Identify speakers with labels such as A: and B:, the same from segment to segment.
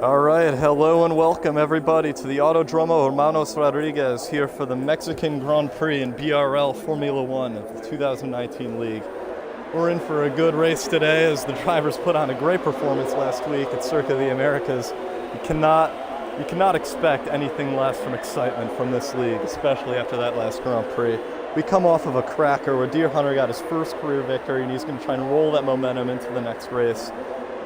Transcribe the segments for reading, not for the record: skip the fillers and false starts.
A: All right, hello and welcome everybody to the Autodromo Hermanos Rodriguez here for the Mexican Grand Prix in BRL Formula 1 of the 2019 league. We're in for a good race today as the drivers put on a great performance last week at Circuit of the Americas. You cannot expect anything less from excitement from this league, especially after that last Grand Prix. We come off of a cracker where Deer Hunter got his first career victory and he's going to try and roll that momentum into the next race.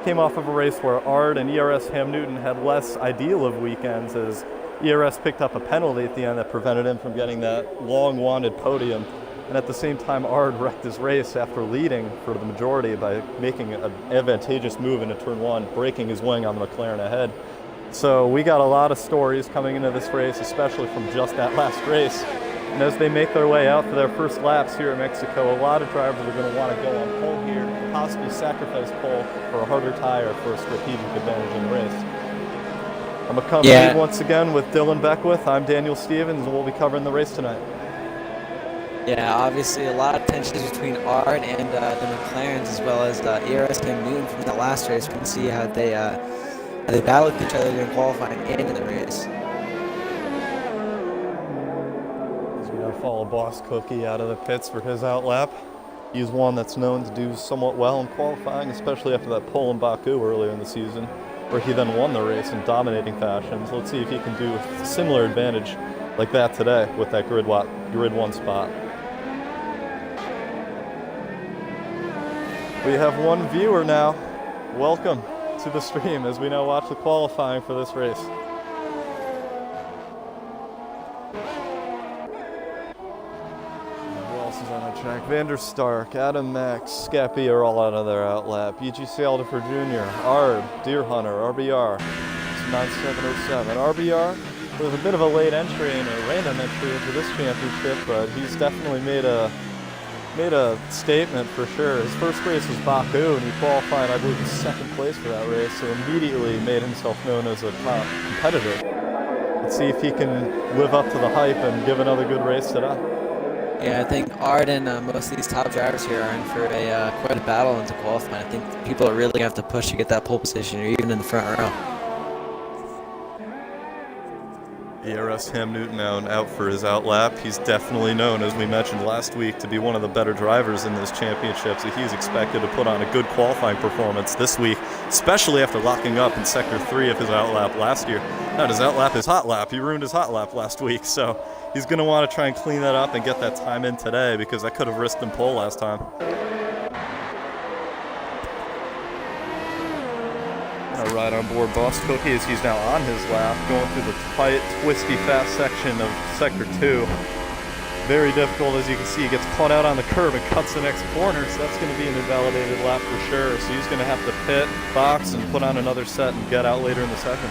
A: Came off of a race where Ard and ERS Ham Newton had less ideal of weekends as ERS picked up a penalty at the end that prevented him from getting that long-wanted podium. And at the same time, Ard wrecked his race after leading for the majority by making an advantageous move into turn one, breaking his wing on the McLaren ahead. So we got a lot of stories coming into this race, especially from just that last race. And as they make their way out for their first laps here in Mexico, a lot of drivers are going to want to go on pole here, possibly sacrifice pole for a harder tire for a strategic advantage in the race. I'm accompanied once again with Dylan Beckwith. I'm Daniel Stevens, and we'll be covering the race tonight.
B: Yeah, obviously a lot of tensions between Ard and the McLarens, as well as ERS and Newton from that last race. We can see how they battled each other during qualifying and in the race.
A: He's going to follow Boss Cookie out of the pits for his outlap. He's one that's known to do somewhat well in qualifying, especially after that pole in Baku earlier in the season, where he then won the race in dominating fashion. So let's see if he can do a similar advantage like that today with that grid one spot. We have one viewer now. Welcome to the stream as we now watch the qualifying for this race. Who else is on the track? Vander Stark, Adam Max, Skeppy are all out of their outlap. EGC Aldifer Jr., Ard, Deer Hunter, RBR, 9707. RBR with a bit of a late entry and a random entry into this championship, but he's definitely made a statement for sure. His first race was Baku, and he qualified, I believe, in second place for that race, so immediately made himself known as a top competitor. Let's see if he can live up to the hype and give another good race today.
B: Yeah, I think Ard and most of these top drivers here are in for quite a battle into qualifying. I think people are really going to have to push to get that pole position, or even in the front row.
A: ERS Ham Newton out for his outlap. He's definitely known, as we mentioned last week, to be one of the better drivers in those championships. He's expected to put on a good qualifying performance this week, especially after locking up in Sector 3 of his outlap last year. Not his outlap, his hot lap. He ruined his hot lap last week, so he's going to want to try and clean that up and get that time in today because that could have risked him pole last time. Right on board Boss Cookie as he's now on his lap, going through the tight, twisty, fast section of Sector 2. Very difficult, as you can see. He gets caught out on the curb and cuts the next corner, so that's going to be an invalidated lap for sure. So he's going to have to pit, box, and put on another set and get out later in the session.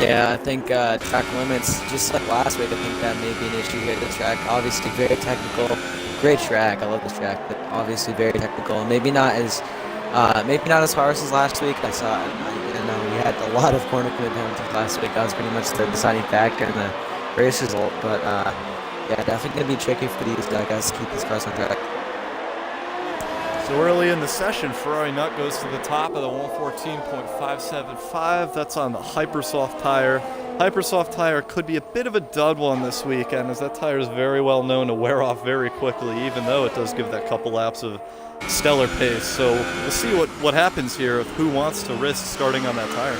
B: Yeah, I think track limits, just like last week, I think that may be an issue here. The track, obviously very technical, great track. I love this track, but obviously very technical, and maybe not as harsh as last week. I saw, we had a lot of corner commitment penalties last week. That was pretty much the deciding factor in the race result. But yeah, definitely gonna be tricky for these guys to keep these cars on track.
A: So early in the session, Ferrari Nut goes to the top of the 114.575. That's on the Hypersoft tire. Hypersoft tire could be a bit of a dud one this weekend, as that tire is very well known to wear off very quickly, even though it does give that couple laps of stellar pace. So we'll see what happens here of who wants to risk starting on that tire.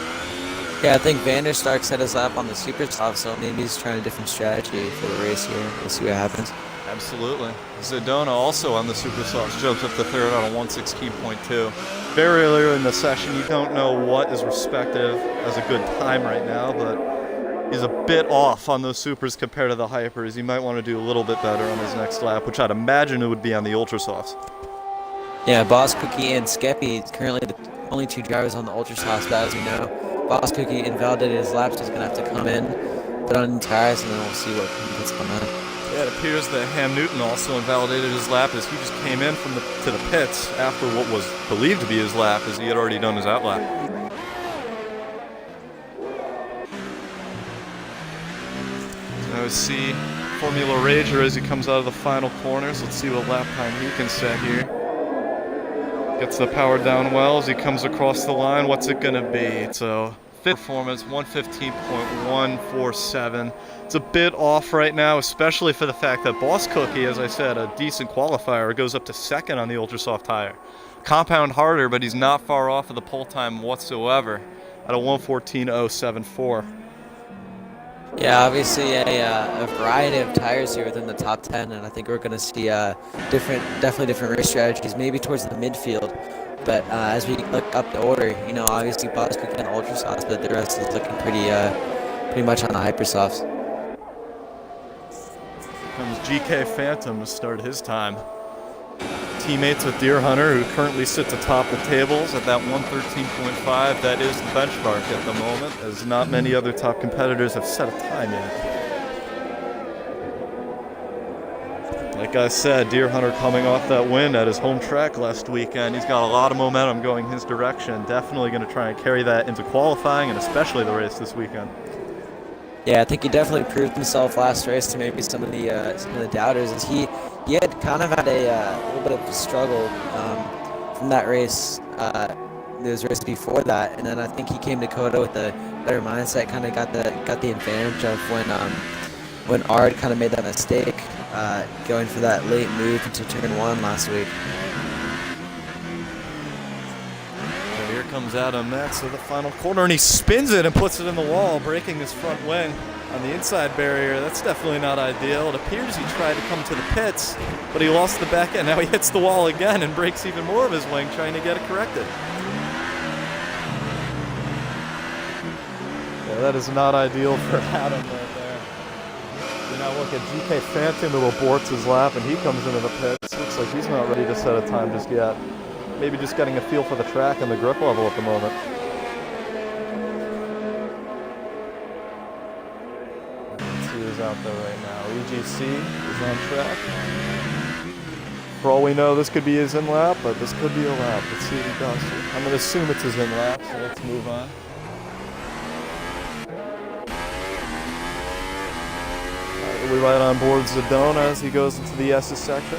B: Yeah, I think Vander Stark set his lap on the super soft, so maybe he's trying a different strategy for the race here. We'll see what happens.
A: Absolutely. Zedona also on the super softs jumps up to third on a 116.2. Very early in the session, you don't know what is respective as a good time right now, but he's a bit off on those supers compared to the hypers. He might want to do a little bit better on his next lap, which I'd imagine it would be on the ultra softs.
B: Yeah, Boss Cookie and Skeppy currently the only two drivers on the ultra softs, but as we know, Boss Cookie invalidated his laps, so he's gonna have to come in, put on tires, and then we'll see what he puts on that.
A: Yeah, it appears that Ham Newton also invalidated his lap as he just came in to the pits after what was believed to be his lap, as he had already done his outlap. Now see Formula Rager as he comes out of the final corners. Let's see what lap time he can set here. Gets the power down well as he comes across the line. What's it gonna be? So fifth performance, 115.147. It's a bit off right now, especially for the fact that Boss Cookie, as I said, a decent qualifier, goes up to second on the ultra soft tire. Compound harder, but he's not far off of the pole time whatsoever at a 114.074.
B: Yeah, obviously a variety of tires here within the top 10, and I think we're going to see definitely different race strategies, maybe towards the midfield. But as we look up the order, obviously Boss Cookie on the ultra softs, but the rest is looking pretty much on the hyper softs.
A: Comes GK Phantom to start his time. Teammates with Deer Hunter, who currently sits atop the tables at that 113.5. That is the benchmark at the moment, as not many other top competitors have set a time yet. Like I said, Deer Hunter coming off that win at his home track last weekend. He's got a lot of momentum going his direction. Definitely going to try and carry that into qualifying and especially the race this weekend.
B: Yeah, I think he definitely proved himself last race to maybe some of the doubters, as he had kind of had a little bit of a struggle from that race. Those races before that, and then I think he came to Coda with a better mindset. Kind of got the advantage of when Ard kind of made that mistake going for that late move into turn 1 last week.
A: And here comes Adam next to the final corner, and he spins it and puts it in the wall, breaking his front wing on the inside barrier. That's definitely not ideal. It appears he tried to come to the pits, but he lost the back end. Now he hits the wall again and breaks even more of his wing trying to get it corrected. Yeah, that is not ideal for Adam right there. You now look at GK Phantom, who aborts his lap, and he comes into the pits. Looks like he's not ready to set a time just yet. Maybe just getting a feel for the track and the grip level at the moment. Is out there right now. EGC is on track. For all we know, this could be his in-lap, but this could be a lap. Let's see what he does. I'm going to assume it's his in-lap, so let's move on. We right on board Zedona as he goes into the S's section.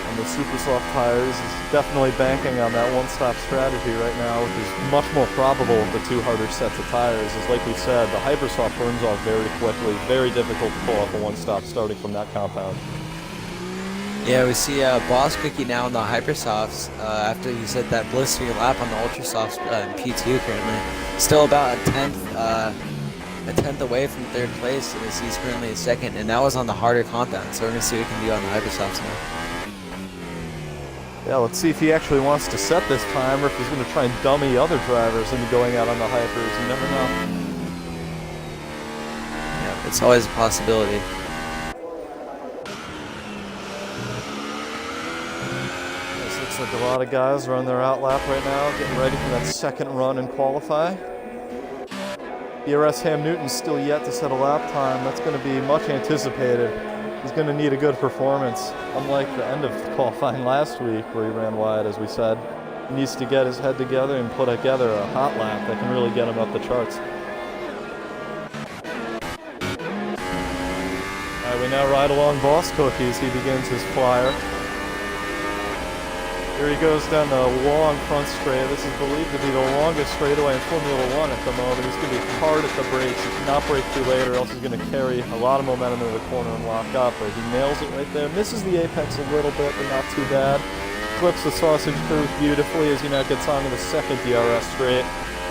A: And the super soft tires is definitely banking on that one-stop strategy right now, which is much more probable with the two harder sets of tires. As like we said, the hypersoft burns off very quickly. Very difficult to pull off a one-stop starting from that compound.
B: Yeah, we see Boss Cookie now in the hypersofts after he set that blistering lap on the ultrasofts in P2 currently. Still about a tenth away from third place, as he's currently in second, and that was on the harder compound. So we're going to see what he can do on the hypersofts now.
A: Yeah, let's see if he actually wants to set this time or if he's going to try and dummy other drivers into going out on the hypers. You never know.
B: Yeah, it's always a possibility.
A: This looks like a lot of guys are on their outlap right now, getting ready for that second run and qualify. BRS Ham Newton's still yet to set a lap time. That's going to be much anticipated. He's going to need a good performance. Unlike the end of qualifying last week where he ran wide, as we said, he needs to get his head together and put together a hot lap that can really get him up the charts. All right, we now ride along Boss Cookie as he begins his flyer. Here he goes down the long front straight. This is believed to be the longest straightaway in Formula 1 at the moment. He's going to be hard at the brakes. He cannot brake too late or else he's going to carry a lot of momentum into the corner and lock up. But he nails it right there. Misses the apex a little bit, but not too bad. Clips the sausage curve beautifully as he now gets onto the second DRS straight.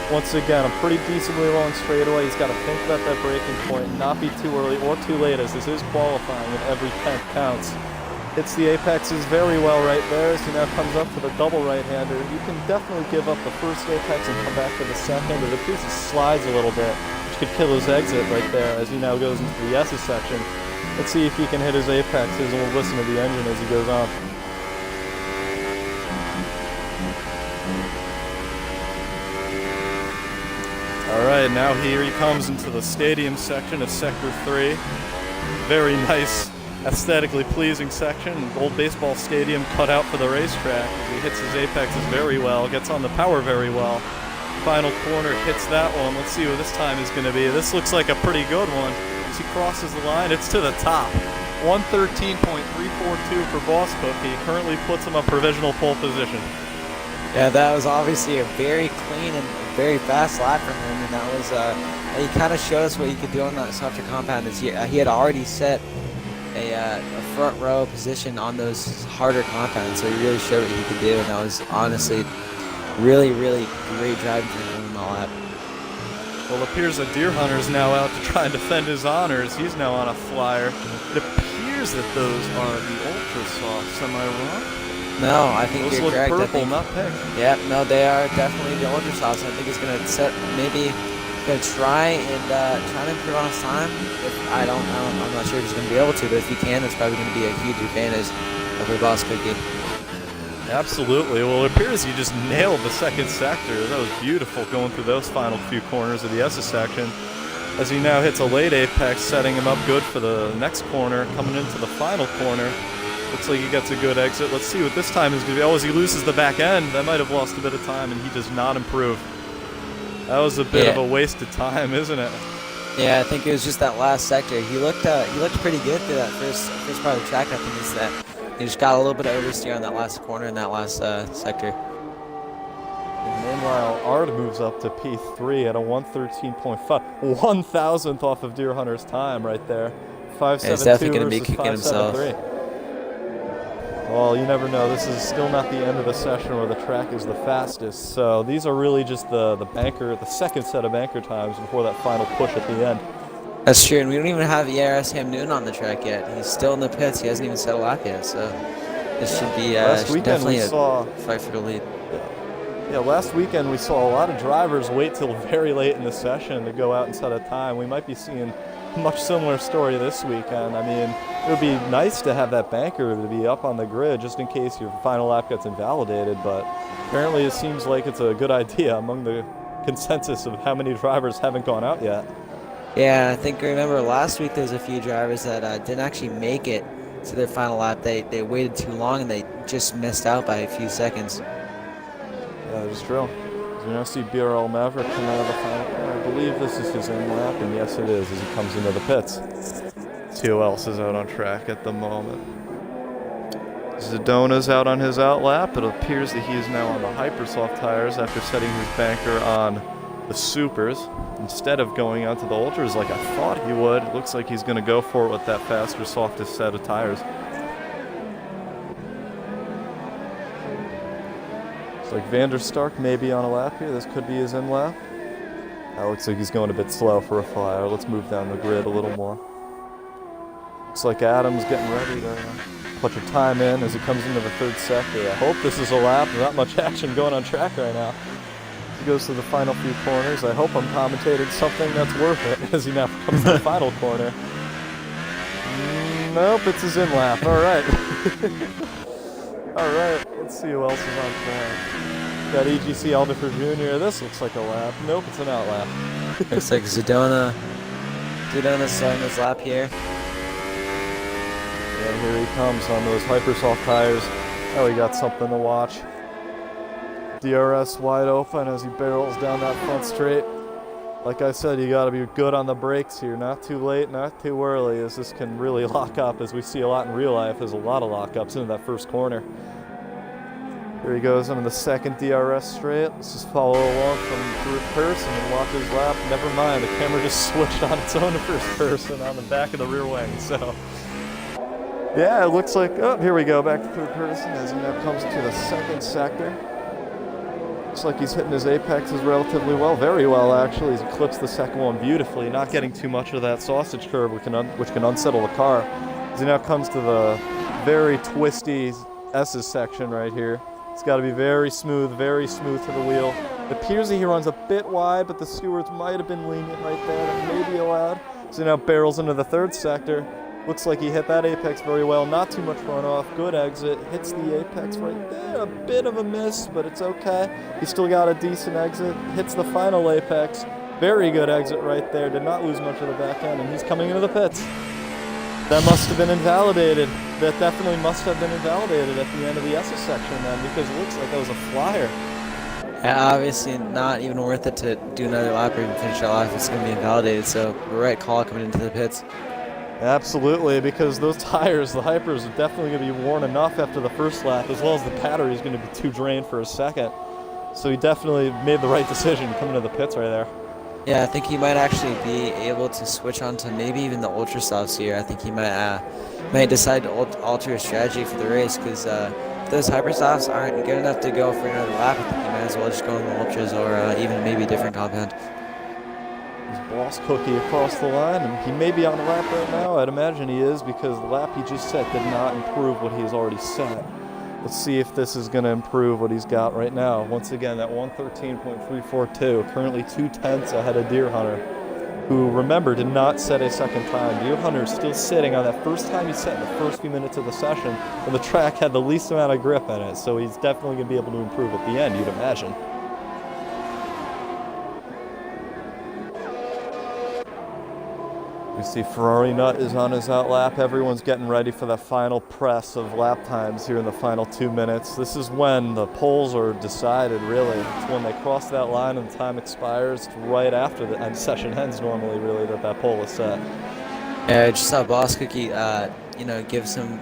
A: Once again, a pretty decently long straightaway. He's got to think about that braking point and not be too early or too late, as this is qualifying and every tenth counts. Hits the apexes very well right there as he now comes up for the double right-hander. You can definitely give up the first apex and come back for the second. It appears he slides a little bit, which could kill his exit right there as he now goes into the S's section. Let's see if he can hit his apexes, and we'll listen to the engine as he goes on. All right, now here he comes into the stadium section of Sector 3. Very nice, aesthetically pleasing section. Old baseball stadium cut out for the racetrack. He hits his apexes very well, gets on the power very well. Final corner, hits that one. Let's see what this time is going to be. This looks like a pretty good one. As he crosses the line, it's to the top. 113.342 for Boss Cookie. Currently puts him on provisional pole position.
B: Yeah, that was obviously a very clean and very fast lap from him, and that was he kind of showed us what he could do on that softer compound. He had already set a front row position on those harder compounds, so he really showed what he could do, and that was honestly really, really great driving for him on the lap.
A: Well, it appears that Deer Hunter's now out to try and defend his honors. He's now on a flyer. It appears that those are the Ultra Softs. Am I wrong?
B: No, I think
A: those
B: you're
A: look
B: correct.
A: Purple, not pink.
B: Yeah, no, they are definitely the Ultra Softs. I think he's gonna try and improve on his time. I'm not sure if he's gonna be able to, but if he can, it's probably gonna be a huge advantage over Boss Cookie.
A: Absolutely. Well, it appears he just nailed the second sector. That was beautiful going through those final few corners of the S section. As he now hits a late apex, setting him up good for the next corner, coming into the final corner. Looks like he gets a good exit. Let's see what this time is going to be. Oh, as he loses the back end, that might have lost a bit of time, and he does not improve. That was a bit of a waste of time, isn't it?
B: Yeah, I think it was just that last sector. He looked pretty good through that first part of the track. I think is that he just got a little bit of oversteer on that last corner in that last sector.
A: And meanwhile, Ard moves up to P3 at a 113.5, 1,000th off of Deer Hunter's time right there. 5.72
B: he's definitely going to be
A: versus
B: kicking himself.
A: 5.73. Well, you never know. This is still not the end of the session where the track is the fastest. So these are really just the second set of banker times before that final push at the end.
B: That's true, and we don't even have ERS Ham Noon on the track yet. He's still in the pits. He hasn't even set a lap yet, so this should be definitely a fight for the lead.
A: Yeah, last weekend we saw a lot of drivers wait till very late in the session to go out and set a time. We might be seeing a much similar story this weekend. I mean, it would be nice to have that banker to be up on the grid just in case your final lap gets invalidated, but apparently it seems like it's a good idea among the consensus of how many drivers haven't gone out yet.
B: Yeah, I think remember last week there was a few drivers that didn't actually make it to their final lap. They waited too long and they just missed out by a few seconds.
A: Yeah, that is true. You now see BRL Maverick come out of the final. I believe this is his in lap, and yes it is as he comes into the pits. See who else is out on track at the moment. Zedona's out on his out lap. It appears that he is now on the Hypersoft tires after setting his banker on the Supers instead of going onto the Ultras like I thought he would. It looks like he's going to go for it with that faster, softest set of tires. Looks like Vander Stark may be on a lap here. This could be his in lap. That looks like he's going a bit slow for a flyer. Let's move down the grid a little more. Looks like Adam's getting ready to put your time in as he comes into the third sector. I hope this is a lap. There's not much action going on track right now. He goes to the final few corners. I hope I'm commentating something that's worth it as he now comes to the final corner. Nope, it's his in lap. All right. All right, let's see who else is on track. Got EGC Aldifer Jr. This looks like a lap. Nope, it's an out lap.
B: Looks like Zedona's starting his lap here.
A: Yeah, here he comes on those Hypersoft tires. Oh, he got something to watch. DRS wide open as he barrels down that front straight. Like I said, you got to be good on the brakes here. Not too late, not too early, as this can really lock up, as we see a lot in real life. There's a lot of lockups into that first corner. Here he goes into the second DRS straight. Let's just follow along from third person and watch his lap. Never mind, the camera just switched on its own to first person on the back of the rear wing. So, yeah, it looks like, oh, here we go, back to third person as he now comes to the second sector. Looks like he's hitting his apexes relatively well, very well actually. He's eclipsed the second one beautifully, not getting too much of that sausage curve which can unsettle the car. As he now comes to the very twisty S's section right here. It's got to be very smooth to the wheel. It appears that he runs a bit wide, but the stewards might have been lenient right there. That may be allowed. So he now barrels into the third sector. Looks like he hit that apex very well. Not too much runoff. Good exit. Hits the apex right there. A bit of a miss, but it's okay. He still got a decent exit. Hits the final apex. Very good exit right there. Did not lose much of the back end, and he's coming into the pits. That must have been invalidated. That definitely must have been invalidated at the end of the SS section then, because it looks like that was a flyer.
B: Yeah, obviously not even worth it to do another lap or even finish our lap if it's going to be invalidated. So, we're right call coming into the pits.
A: Absolutely, because those tires, the Hypers, are definitely going to be worn enough after the first lap, as well as the battery is going to be too drained for a second. So he definitely made the right decision coming to the pits right there.
B: Yeah, I think he might actually be able to switch on to maybe even the Ultra Softs here. I think he might decide to alter his strategy for the race, because if those Hyper Softs aren't good enough to go for another lap, I think he might as well just go in the Ultras, or even maybe a different compound.
A: Boss Cookie across the line, and he may be on a lap right now. I'd imagine he is, because the lap he just set did not improve what he has already set. Let's see if this is going to improve what he's got right now. Once again, that 113.342, currently 2/10 ahead of Deer Hunter, who, remember, did not set a second time. Deer Hunter is still sitting on that first time he set in the first few minutes of the session, and the track had the least amount of grip in it, so he's definitely going to be able to improve at the end, you'd imagine. We see Ferrari Nut is on his outlap. Everyone's getting ready for that final press of lap times here in the final 2 minutes. This is when the poles are decided, really. It's when they cross that line and the time expires. It's right after the session ends normally, really, that pole is set.
B: Yeah, I just saw Boss Cookie, give some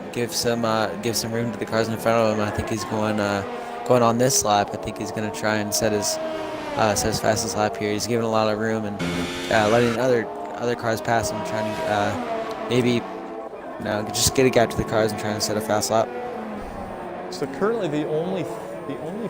B: room to the cars in front of him. I think he's going on this lap. I think he's going to try and set his fastest lap here. He's giving a lot of room and letting other cars pass him, trying to maybe just get a gap to the cars and trying to set a fast lap.
A: So currently the only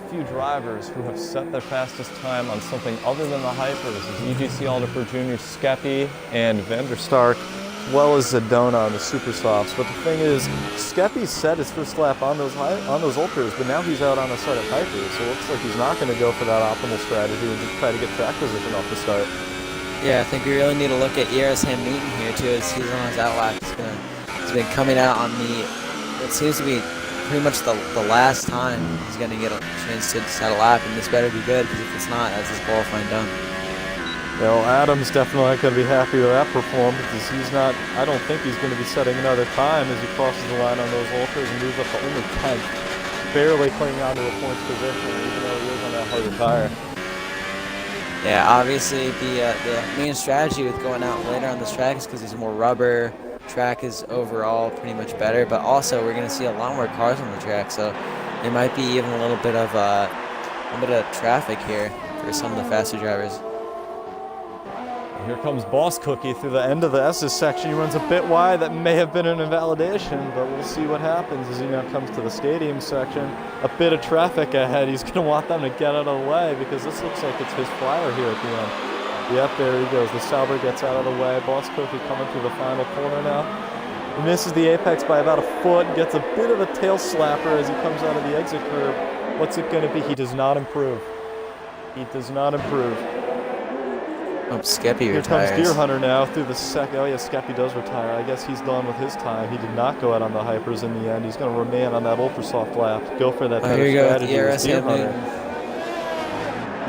A: few drivers who have set their fastest time on something other than the Hypers is UGC Alderfer Jr., Skeppy, and Vanderstark, as well as Zedona on the Super Softs. But the thing is, Skeppy set his first lap on those Ultras, but now he's out on a set of Hypers, so it looks like he's not going to go for that optimal strategy and just try to get track position off the start.
B: Yeah, I think we really need to look at ERS Ham Newton here too, as he's on his outlap. He's been coming out on it seems to be pretty much the last time he's going to get a chance to set a lap, and this better be good, because if it's not, that's his qualifying done.
A: Well, Adam's definitely not going to be happy with that performance, because I don't think he's going to be setting another time as he crosses the line on those Ultras and moves up to only 10th, barely clinging onto a points position, even though he is on that harder tire.
B: Yeah, obviously the main strategy with going out later on this track is because there's more rubber. Track is overall pretty much better, but also we're going to see a lot more cars on the track, so there might be even a little bit of traffic here for some of the faster drivers.
A: Here comes Boss Cookie through the end of the S's section. He runs a bit wide. That may have been an invalidation, but we'll see what happens as he now comes to the stadium section. A bit of traffic ahead. He's going to want them to get out of the way, because this looks like it's his flyer here at the end. Yep, there he goes. The Sauber gets out of the way. Boss Cookie coming through the final corner now. He misses the apex by about a foot, gets a bit of a tail slapper as he comes out of the exit curve. What's it going to be? He does not improve. He does not improve.
B: Oh, Skeppy
A: Here
B: retires.
A: comes Deer Hunter now through the second. Oh yeah, Skeppy does retire. I guess he's done with his time. He did not go out on the Hypers in the end. He's going to remain on that ultra soft lap. Go for that better strategy with Deer Hunter.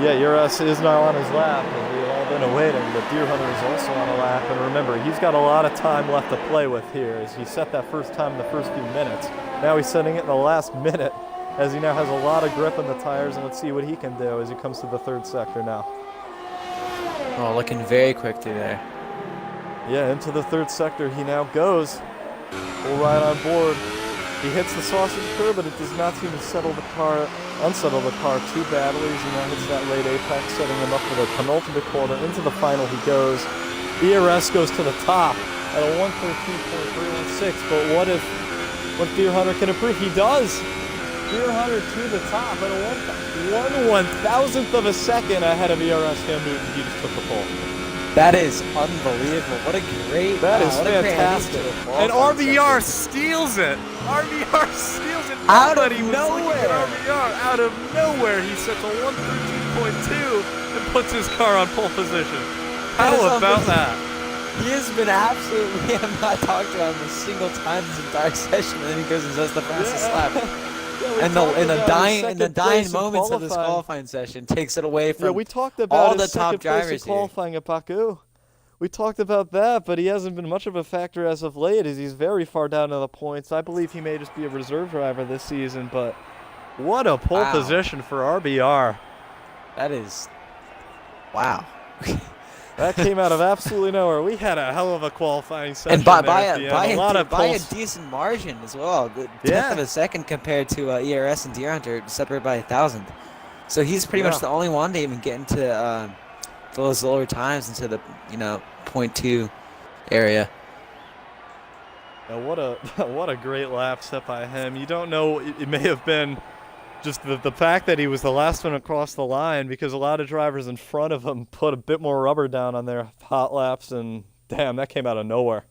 A: Yeah, ERS is now on his lap, as we've all been awaiting, but Deer Hunter is also on a lap. And remember, he's got a lot of time left to play with here, as he set that first time in the first few minutes. Now he's setting it in the last minute, as he now has a lot of grip in the tires, and let's see what he can do as he comes to the third sector now.
B: Oh, looking very quick through there.
A: Yeah, into the third sector he now goes. Full ride on board. He hits the sausage curve, but it does not seem to unsettle the car too badly as he now hits that late apex, setting him up for the penultimate corner. Into the final he goes. ERS goes to the top at a 113.316, but what if Deer Hunter can improve? He does! Deer Hunter to the top at a 1/1000th of a second ahead of ERS Ham Newton. He just took the pole.
B: That is unbelievable. What a great...
A: That is fantastic. And RBR steals it. RBR steals it.
B: Out of
A: Nobody was
B: nowhere.
A: looking at RBR. Out of nowhere, he sets a 113.2 and puts his car on pole position. How about that?
B: He has been absolutely... I'm not talked about him a single time this entire session, and then he goes and does the fastest lap. And in the dying moments of this qualifying session, takes it away from
A: we talked about
B: all the top drivers here.
A: Qualifying at Baku. We talked about that, but he hasn't been much of a factor as of late, as he's very far down in the points. I believe he may just be a reserve driver this season, but what a pole position for RBR.
B: That is... Wow.
A: That came out of absolutely nowhere. We had a hell of a qualifying session
B: And by
A: there at the end.
B: by a decent margin as well. The tenth of a second compared to ERS and Deer Hunter, separated by 1,000. So he's pretty much the only one to even get into those lower times into the .2 area.
A: Now what a great lap set by him. You don't know, it may have been just the fact that he was the last one across the line, because a lot of drivers in front of him put a bit more rubber down on their hot laps, and damn, that came out of nowhere.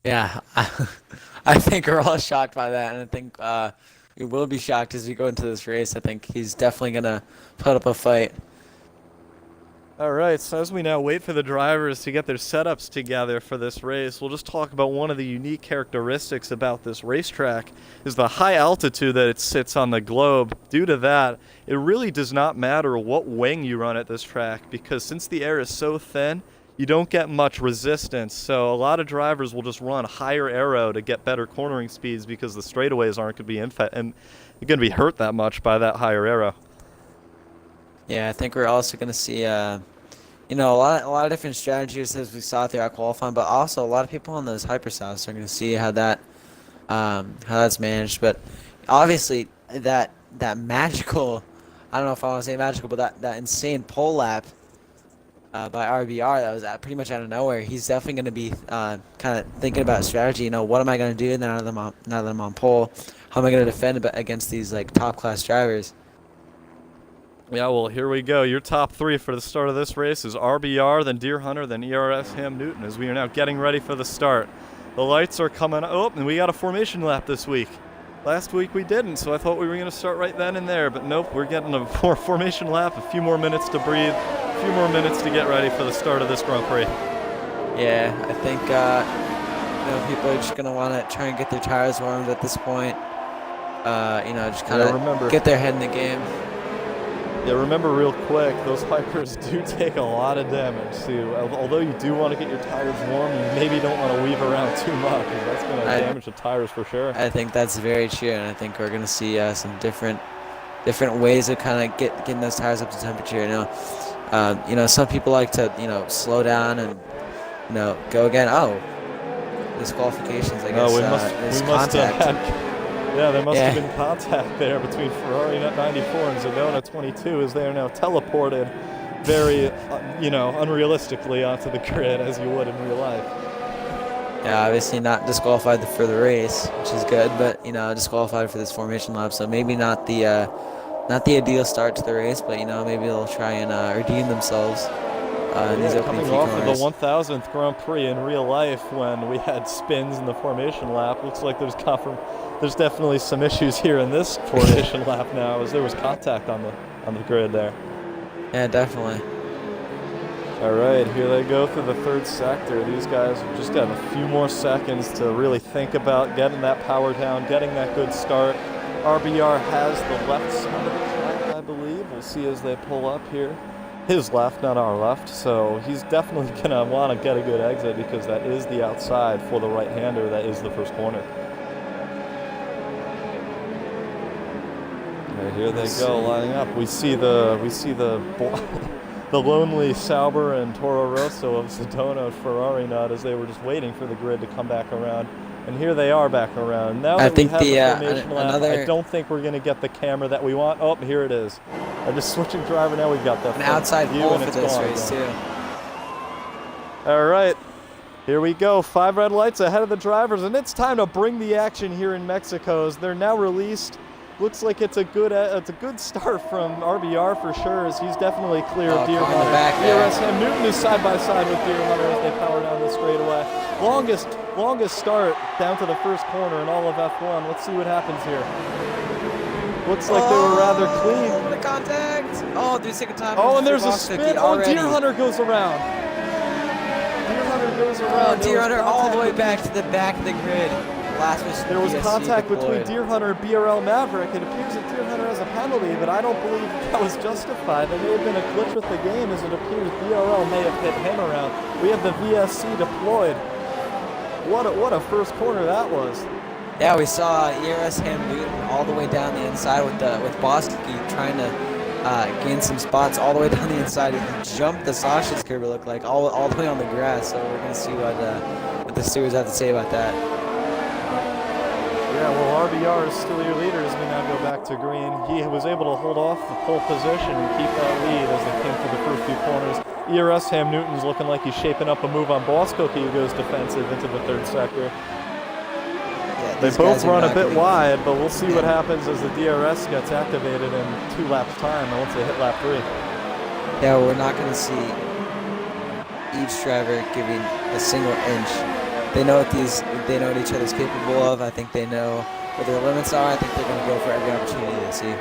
B: Yeah, I think we're all shocked by that, and I think we will be shocked as we go into this race. I think he's definitely going to put up a fight.
A: All right, so as we now wait for the drivers to get their setups together for this race, we'll just talk about one of the unique characteristics about this racetrack is the high altitude that it sits on the globe. Due to that, it really does not matter what wing you run at this track, because since the air is so thin, you don't get much resistance. So a lot of drivers will just run higher aero to get better cornering speeds, because the straightaways aren't going to be hurt that much by that higher aero.
B: Yeah, I think we're also going to see, a lot of different strategies as we saw throughout qualifying, but also a lot of people on those hypersouths are going to see how that's managed. But obviously, that magical, I don't know if I want to say magical, but that insane pole lap by RBR that was pretty much out of nowhere. He's definitely going to be kind of thinking about strategy. What am I going to do now that I'm on pole? How am I going to defend against these top class drivers?
A: Yeah, well, here we go. Your top three for the start of this race is RBR, then Deer Hunter, then ERS Ham Newton, as we are now getting ready for the start. The lights are coming up, and we got a formation lap this week. Last week we didn't, so I thought we were going to start right then and there, but nope, we're getting a formation lap, a few more minutes to breathe, a few more minutes to get ready for the start of this Grand Prix.
B: Yeah, I think people are just going to want to try and get their tires warmed at this point. Just kind of get their head in the game.
A: Yeah, remember real quick, those Hypers do take a lot of damage, too. Although you do want to get your tires warm, you maybe don't want to weave around too much, because that's going to damage the tires for sure.
B: I think that's very true, and I think we're going to see some different ways of kind of getting those tires up to temperature. Some people like to, slow down and, go again. Oh, disqualifications, I guess.
A: We must have Yeah, there must have been contact there between Ferrari 94 and Zagona 22, as they are now teleported very, unrealistically onto the grid, as you would in real life.
B: Yeah, obviously not disqualified for the race, which is good, but disqualified for this formation lap. So maybe not the ideal start to the race, but maybe they'll try and redeem themselves. These
A: coming off of the 1000th Grand Prix in real life, when we had spins in the formation lap, looks like there's definitely some issues here in this formation lap now, as there was contact on the grid there.
B: Yeah, definitely.
A: All right, here they go through the third sector. These guys just have a few more seconds to really think about getting that power down, getting that good start. RBR has the left side of the track, I believe. We'll see as they pull up here. His left, not our left, so he's definitely going to want to get a good exit, because that is the outside for the right-hander. That is the first corner. Right, here they go, lining up. We see the the lonely Sauber and Toro Rosso of Sedona Ferrari not, as they were just waiting for the grid to come back around. And here they are back around. Now that we have the formation lap, I don't think we're going to get the camera that we want. Oh, here it is. I'm just switching driver now. We've got the
B: outside pole for this race too.
A: All right, here we go. 5 red lights ahead of the drivers, and it's time to bring the action here in Mexico. As they're now released. Looks like it's a good start from RBR for sure, as he's definitely clear of Deer Hunter. ERS Ham Newton is side by side with Deer Hunter as they power down the straightaway. Longest start down to the first corner in all of F1. Let's see what happens here. Looks like they were rather clean.
B: The contact. Oh, the second time.
A: Oh, and there's a spin. Oh, Deer Hunter goes around. Deer Hunter goes around.
B: Deer Hunter all the way back to the back of the grid.
A: There was contact between Deer Hunter and BRL Maverick. It appears that Deer Hunter has a penalty, but I don't believe that was justified. There may have been a glitch with the game, as it appears BRL may have hit him around. We have the VSC deployed. What a first corner that was.
B: Yeah, we saw ERS Ham Newton all the way down the inside with Bosky trying to gained some spots all the way down the inside. He jumped the Sasha's curve, it looked like, all the way on the grass. So we're going to see what the stewards have to say about that.
A: Yeah, well, RBR is still your leader as we now go back to green. He was able to hold off the pole position and keep that lead as they came through the first few corners. ERS Ham Newton's looking like he's shaping up a move on Boss Cookie, who goes defensive into the third sector.
B: Yeah,
A: they both run a bit wide, but we'll see what happens as the DRS gets activated in 2 laps time and once they hit lap 3.
B: Yeah, we're not going to see each driver giving a single inch. They know what each other's capable of. I think they know what their limits are. I think they're going to go for every opportunity they see.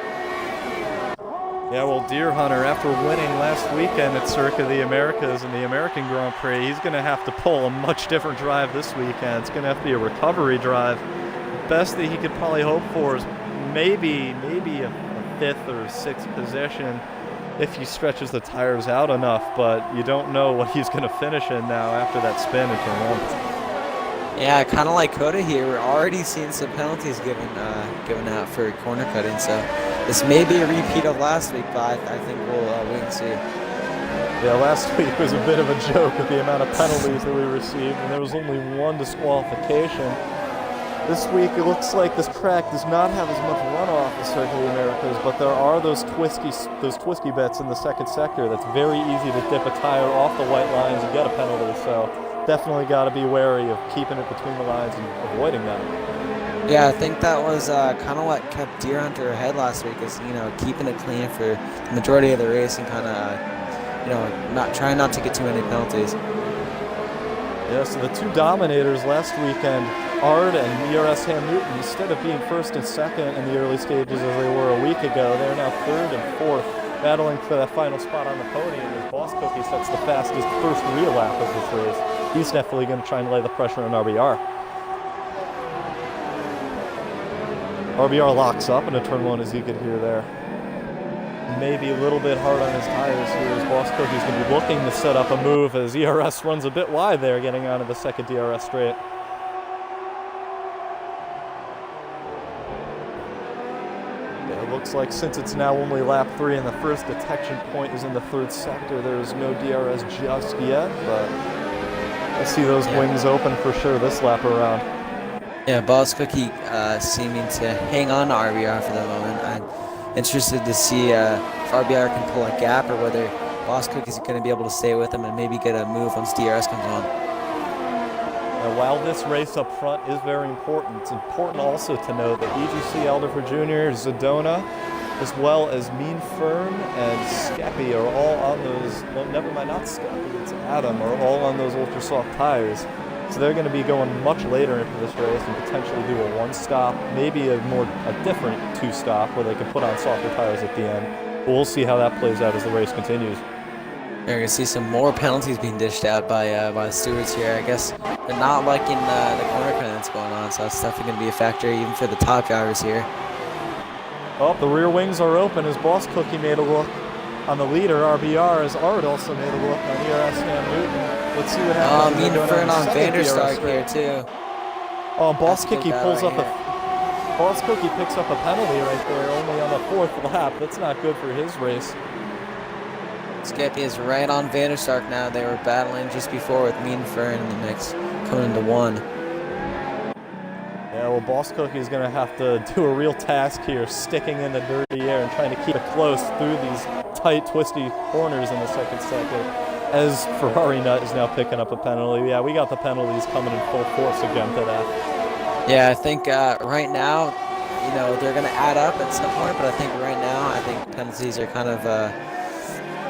A: Yeah, well, Deer Hunter, after winning last weekend at Circuit of the Americas in the American Grand Prix, he's going to have to pull a much different drive this weekend. It's going to have to be a recovery drive. The best that he could probably hope for is maybe a 5th or 6th position if he stretches the tires out enough, but you don't know what he's going to finish in now after that spin in turn 1.
B: Yeah, kind of like Coda here. We're already seeing some penalties given out for corner cutting, so this may be a repeat of last week, but I think we'll wait and see.
A: Yeah, last week was a bit of a joke with the amount of penalties that we received, and there was only 1 disqualification. This week, it looks like this track does not have as much runoff as Circuit of the Americas, but there are those twisty bits in the second sector that's very easy to dip a tire off the white lines and get a penalty, so definitely got to be wary of keeping it between the lines and avoiding that.
B: Yeah, I think that was kind of what kept Deer Hunter ahead last week, is keeping it clean for the majority of the race and kind of trying not to get too many penalties.
A: Yeah, so the 2 dominators last weekend, Ard and ERS Ham Newton, instead of being 1st and 2nd in the early stages as they were a week ago, they're now 3rd and 4th, battling for that final spot on the podium as Boss Cookie sets the fastest first real lap of this race. He's definitely going to try and lay the pressure on RBR. RBR locks up into turn 1, as you could hear there. Maybe a little bit hard on his tires here as Boss Cookie's going to be looking to set up a move as ERS runs a bit wide there, getting onto the second DRS straight. Yeah, it looks like since it's now only lap 3 and the first detection point is in the third sector, there's no DRS just yet, but I see those wings open for sure this lap around.
B: Yeah, Boss Cookie seeming to hang on to RBR for the moment. I'm interested to see if RBR can pull a gap or whether Boss Cookie's going to be able to stay with him and maybe get a move once DRS comes on.
A: Now, while this race up front is very important, it's important also to note that EGC Alderfer Jr., Zedona, as well as Mean Fern and Skeppy are all on those, no, never mind, not Skeppy, it's Adam, are all on those ultra soft tires. So they're going to be going much later into this race and potentially do a 1-stop, maybe a different 2-stop where they can put on softer tires at the end. But we'll see how that plays out as the race continues.
B: You're going to see some more penalties being dished out by the stewards here. I guess they're not liking the corner cutting that's going on, so that's definitely going to be a factor even for the top drivers here.
A: Oh, the rear wings are open as Boss Cookie made a look on the leader, RBR, as Art also made a look on ERS Ham Newton. Let's see what happens.
B: Mean Fern on Vanderstark here too.
A: Oh, Boss Cookie pulls up Boss Cookie picks up a penalty right there, only on the 4th lap. That's not good for his race.
B: Skeppy is right on Vanderstark now. They were battling just before with Mean Fern in the mix, coming into 1.
A: Yeah, well, Boss Cookie is going to have to do a real task here, sticking in the dirty air and trying to keep it close through these tight, twisty corners in the second sector. As Ferrari Nut is now picking up a penalty. Yeah, we got the penalties coming in full force again today.
B: Yeah, I think right now, they're going to add up at some point, but I think right now, I think penalties are kind of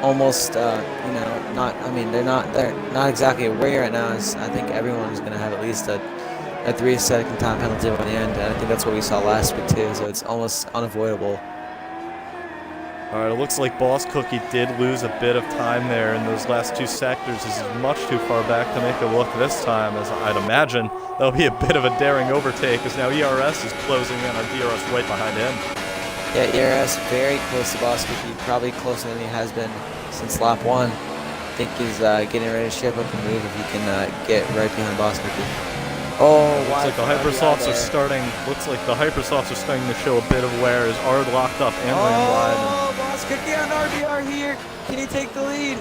B: almost, they're not exactly away right now. I think everyone is going to have at least a 3-second time penalty by the end, and I think that's what we saw last week too, so it's almost unavoidable.
A: All right, it looks like Boss Cookie did lose a bit of time there in those last 2 sectors. This is much too far back to make a look this time, as I'd imagine that'll be a bit of a daring overtake, as now ERS is closing in on DRS right behind him.
B: Yeah, ERS very close to Boss Cookie, probably closer than he has been since lap 1. I think he's getting ready to shape up a move if he can get right behind Boss Cookie. Oh,
A: looks like the Hypersofts are starting. Looks like the Hypersofts are starting to show a bit of wear as Ard locked up and ran wide.
B: Cookie on RBR here. Can he take the lead?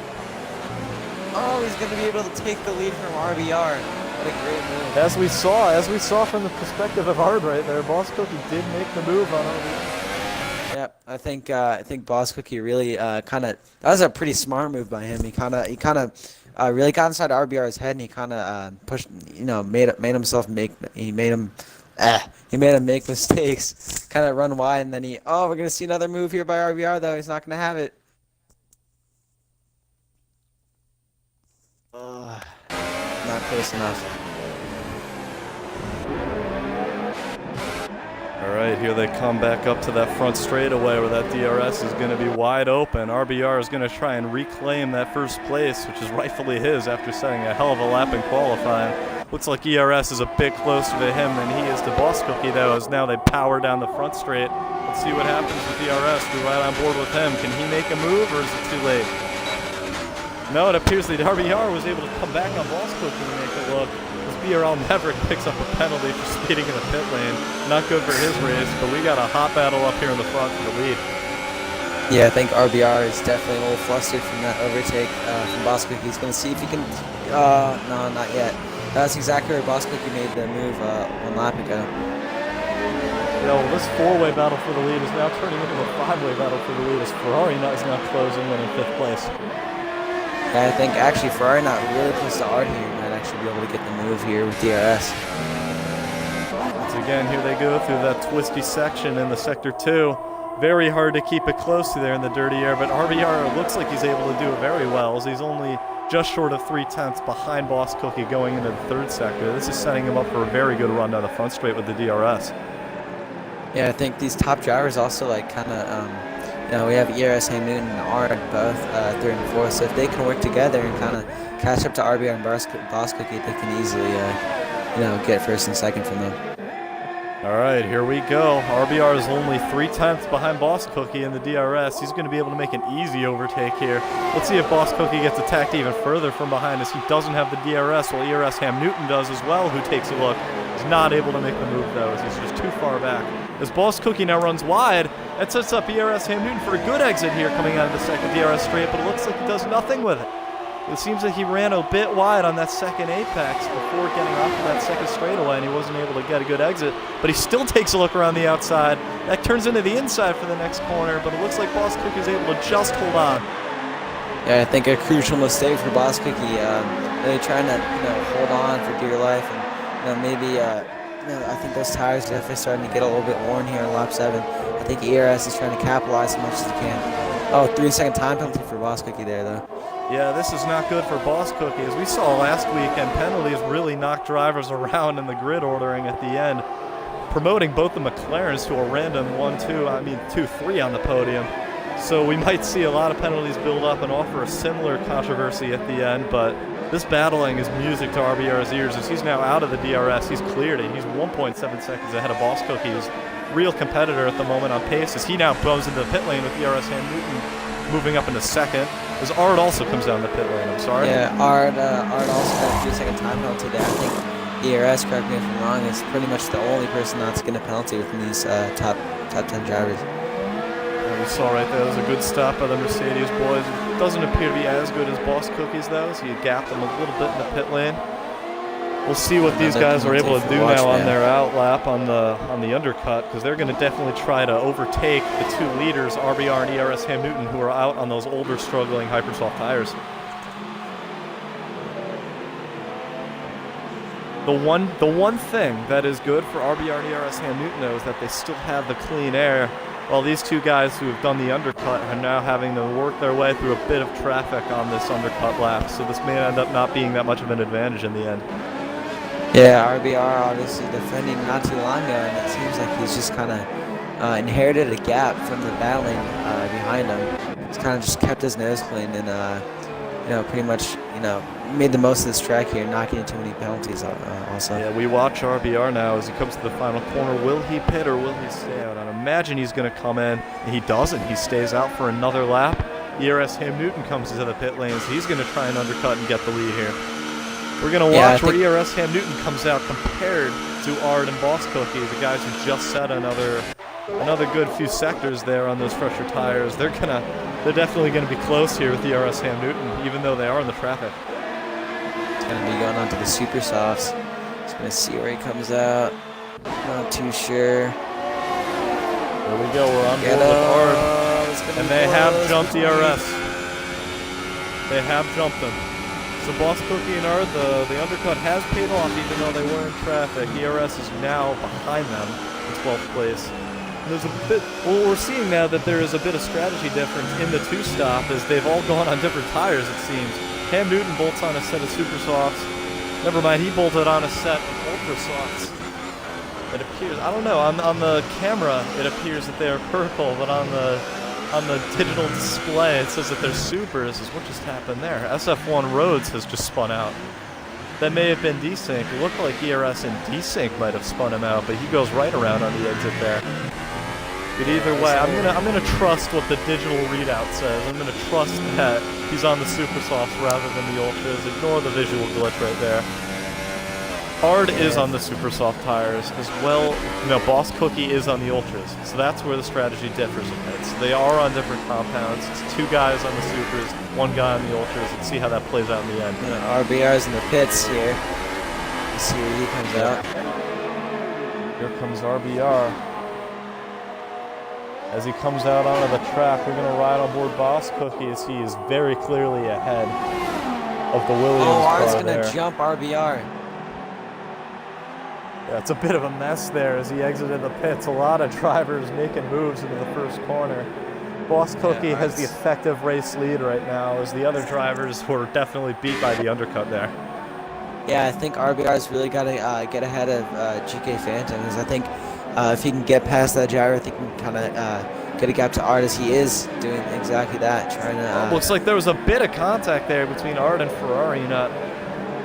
B: Oh, he's going to be able to take the lead from RBR. What a great move.
A: As we saw from the perspective of Ard right there, Boss Cookie did make the move on RBR.
B: Yep, I think Boss Cookie really kind of, that was a pretty smart move by him. He kind of really got inside RBR's head, and he kind of pushed, made himself make, he made him make mistakes, kind of run wide, and then we're gonna see another move here by RBR though. He's not gonna have it. Not close enough.
A: All right, here they come back up to that front straightaway where that DRS is going to be wide open. RBR is going to try and reclaim that first place, which is rightfully his after setting a hell of a lap in qualifying. Looks like ERS is a bit closer to him than he is to Boss Cookie, though, as now they power down the front straight. Let's see what happens with ERS. We're right on board with him. Can he make a move, or is it too late? No, it appears that RBR was able to come back on Boss Cookie and make it look. BRL Maverick picks up a penalty for speeding in the pit lane. Not good for his race, but we got a hot battle up here in the front for the lead.
B: Yeah, I think RBR is definitely a little flustered from that overtake from Boss Cookie. He's going to see if he can... no, not yet. That's exactly where Boss Cookie made the move 1 lap ago.
A: This 4-way battle for the lead is now turning into a 5-way battle for the lead as Ferrari is now closing in 5th place.
B: Yeah, I think actually Ferrari not really close to Ard here. Might actually be able to get the move here with DRS.
A: Once again, here they go through that twisty section in the Sector 2. Very hard to keep it close to there in the dirty air, but RBR looks like he's able to do it very well, as he's only just short of 3/10 behind Boss Cookie going into the 3rd sector. This is setting him up for a very good run down the front straight with the DRS.
B: Yeah, I think these top drivers also we have ERS, Ham Newton, and Ard both 3rd and 4th, so if they can work together and kind of catch up to RBR and Boss Cookie, they can easily, get 1st and 2nd from them.
A: All right, here we go. RBR is only 3/10 behind Boss Cookie in the DRS. He's going to be able to make an easy overtake here. Let's see if Boss Cookie gets attacked even further from behind, as he doesn't have the DRS, while ERS Ham Newton does as well, who takes a look. He's not able to make the move, though, as he's just too far back. As Boss Cookie now runs wide, that sets up ERS Ham Newton for a good exit here coming out of the 2nd DRS straight, but it looks like he does nothing with it. It seems like he ran a bit wide on that 2nd apex before getting off of that 2nd straightaway, and he wasn't able to get a good exit, but he still takes a look around the outside. That turns into the inside for the next corner, but it looks like Boss Cookie is able to just hold on.
B: Yeah, I think a crucial mistake for Boss Cookie, really trying to hold on for dear life, and maybe I think those tires are definitely starting to get a little bit worn here in lap 7. I think ERS is trying to capitalize as much as he can. Oh, 3-second time penalty for Boss Cookie there, though.
A: Yeah, this is not good for Boss Cookie. As we saw last weekend, penalties really knocked drivers around in the grid ordering at the end, promoting both the McLarens to a random 2-3 on the podium. So we might see a lot of penalties build up and offer a similar controversy at the end, but this battling is music to RBR's ears as he's now out of the DRS. He's cleared it. He's 1.7 seconds ahead of Boss Cookie, who's real competitor at the moment on pace, as he now goes into the pit lane with ERS Ham Newton moving up into 2nd. As Ard also comes down the pit lane, I'm sorry.
B: Yeah, Ard also got a 3-second time penalty there. I think ERS, correct me if I'm wrong, is pretty much the only person not to get a penalty within these top 10 drivers.
A: We saw right there, that was a good stop by the Mercedes boys. It doesn't appear to be as good as Boss Cookie's, though, so he gapped them a little bit in the pit lane. We'll see what these guys are able to do now on their outlap on the undercut, because they're going to definitely try to overtake the 2 leaders, RBR and ERS Ham Newton, who are out on those older, struggling Hypersoft tires. The one thing that is good for RBR and ERS Ham Newton, though, is that they still have the clean air, while these 2 guys who have done the undercut are now having to work their way through a bit of traffic on this undercut lap, so this may end up not being that much of an advantage in the end.
B: Yeah, RBR obviously defending not too long ago, and it seems like he's just kind of inherited a gap from the battling behind him. He's kind of just kept his nose clean and, pretty much, made the most of this track here, not getting too many penalties also.
A: Yeah, we watch RBR now as he comes to the final corner. Will he pit or will he stay out? I imagine he's going to come in. He doesn't. He stays out for another lap. ERS Ham Newton comes into the pit lanes. He's going to try and undercut and get the lead here. We're going to watch where ERS Ham Newton comes out compared to Ard and Boss Cookie, the guys who just set another another good few sectors there on those fresher tires. They're definitely gonna be close here with the ERS Ham Newton, even though they are in the traffic.
B: It's gonna be going on to the super softs. Just gonna see where he comes out. Not too sure.
A: There we go. We're on board with Ard, and they have jumped ERS. They have jumped them. So Boss Cookie and Ard, the undercut has paid off, even though they were in traffic. ERS is now behind them in 12th place. There's a bit. Well, we're seeing now that there is a bit of strategy difference in the two-stop, as they've all gone on different tires. It seems. Ham Newton bolts on a set of super softs. Never mind, he bolted on a set of ultra softs. It appears. I don't know. On the camera, it appears that they are purple, but on the digital display, it says that they're supers. Is what just happened there? SF1 Rhodes has just spun out. That may have been desync. It looked like ERS and desync might have spun him out, but he goes right around on the exit there. But either way, I'm gonna trust what the digital readout says. I'm gonna trust that he's on the super softs rather than the ultras. Ignore the visual glitch right there. Ard is on the super soft tires as well. No, Boss Cookie is on the ultras. So that's where the strategy differs a bit. So they are on different compounds. It's 2 guys on the supers, 1 guy on the ultras. Let's see how that plays out in the end.
B: RBR's in the pits here. Let's see where he comes out.
A: Here comes RBR. As he comes out onto the track, we're going to ride on board Boss Cookie as he is very clearly ahead of the Williams car
B: Ard's
A: there.
B: going to jump RBR.
A: Yeah, it's a bit of a mess there as he exited the pits. A lot of drivers making moves into the first corner. Boss Cookie has the effective race lead right now, as the other drivers were definitely beat by the undercut there.
B: Yeah, I think RBR's really got to get ahead of GK Phantom, because I think if he can get past that driver, I think he can kind of get a gap to Ard, as he is doing exactly that, trying to...
A: Looks like there was a bit of contact there between Ard and Ferrari.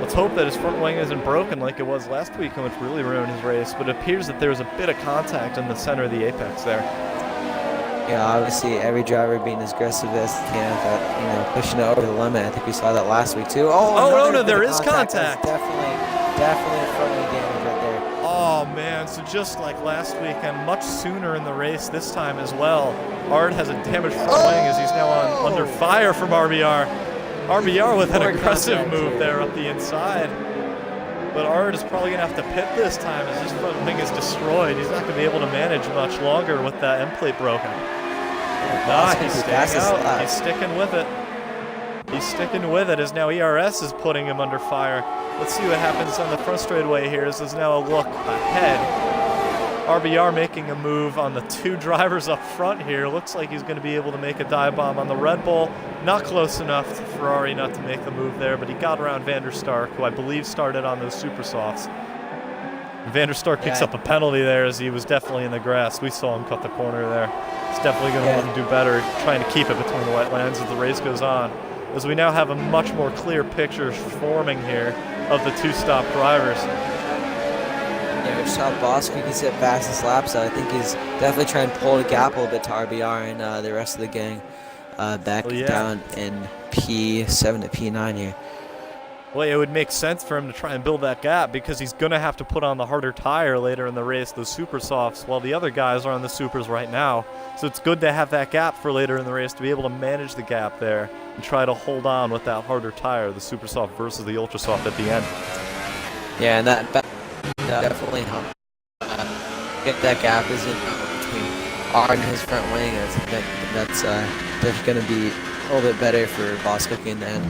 A: Let's hope that his front wing isn't broken like it was last week, which really ruined his race, but it appears that there was a bit of contact in the center of the apex there.
B: Yeah, obviously every driver being as aggressive as they can, but pushing it over the limit. I think we saw that last week too.
A: Oh no, there is contact.
B: Definitely a front wing damage right there.
A: Oh man, so just like last week and much sooner in the race this time as well. Ard has a damaged front wing as he's now under fire from RBR. RBR with an aggressive move there up the inside. But Ard is probably going to have to pit this time as his front wing is destroyed. He's not going to be able to manage much longer with that end plate broken. He's staying out. He's sticking with it. He's sticking with it as now ERS is putting him under fire. Let's see what happens on the front straightaway here as there's now a look ahead. RBR making a move on the 2 drivers up front here. Looks like he's going to be able to make a dive bomb on the Red Bull. Not close enough to Ferrari not to make the move there, but he got around Van der Stark, who I believe started on those super softs. Van der Stark picks up a penalty there as he was definitely in the grass. We saw him cut the corner there. He's definitely going to want to do better, trying to keep it between the white lines as the race goes on. As we now have a much more clear picture forming here of the 2-stop drivers.
B: Yeah, we saw Boss Cookie sit fastest lap, so I think he's definitely trying to pull the gap a little bit to RBR and the rest of the gang back down in P7 to P9 here.
A: Well, it would make sense for him to try and build that gap because he's going to have to put on the harder tire later in the race, the super softs, while the other guys are on the supers right now. So it's good to have that gap for later in the race to be able to manage the gap there and try to hold on with that harder tire, the super soft versus the ultra soft at the end.
B: Yeah, and that definitely helped get that gap is between Ard and his front wing. That's definitely going to be a little bit better for Boss Cookie in the end.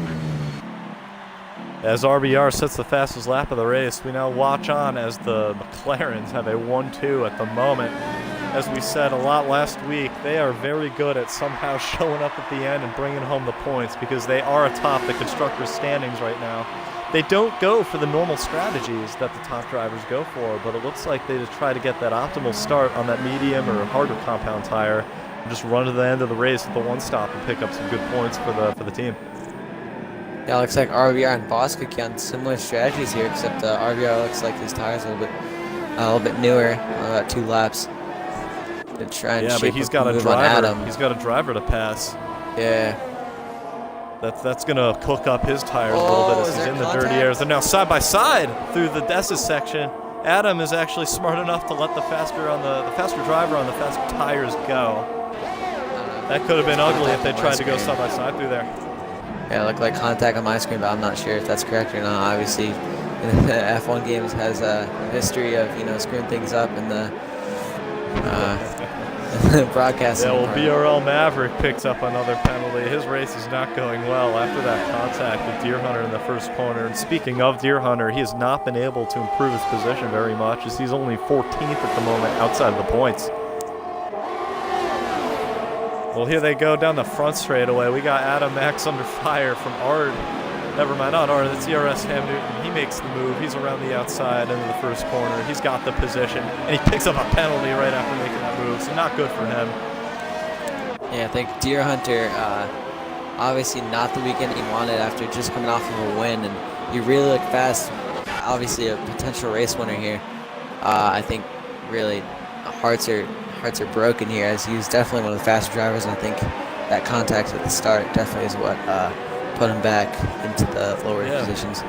A: As RBR sets the fastest lap of the race, we now watch on as the McLarens have a 1-2 at the moment. As we said a lot last week, they are very good at somehow showing up at the end and bringing home the points because they are atop the constructors' standings right now. They don't go for the normal strategies that the top drivers go for, but it looks like they just try to get that optimal start on that medium or harder compound tire and just run to the end of the race with the one stop and pick up some good points for the team.
B: Yeah, it looks like RBR and Boss Cookie on similar strategies here, except RBR looks like his tires a little bit newer, about 2 laps. To try and
A: but he's got a driver. He's got a driver to pass.
B: Yeah.
A: That's gonna cook up his tires a little bit as he's in the dirty areas. They're now side by side through the Des's section. Adam is actually smart enough to let the faster driver on the faster tires go. That could have been ugly if they tried to go side by side through there.
B: Yeah, it looked like contact on my screen, but I'm not sure if that's correct or not. Obviously, the F1 games has a history of screwing things up in the broadcasting.
A: Yeah, well, BRL Maverick picks up another penalty. His race is not going well after that contact with Deer Hunter in the first corner. And speaking of Deer Hunter, he has not been able to improve his position very much, as he's only 14th at the moment outside of the points. Well, here they go down the front straightaway. We got Adam Max under fire from Ard. Never mind, not Ard, that's ERS Ham Newton. He makes the move. He's around the outside into the first corner. He's got the position, and he picks up a penalty right after making that move, so not good for him.
B: Yeah, I think Deer Hunter, obviously not the weekend he wanted after just coming off of a win, and he really looked fast. Obviously a potential race winner here. I think really hearts are broken here, as he was definitely one of the faster drivers, and I think that contact at the start definitely is what put him back into the lower positions.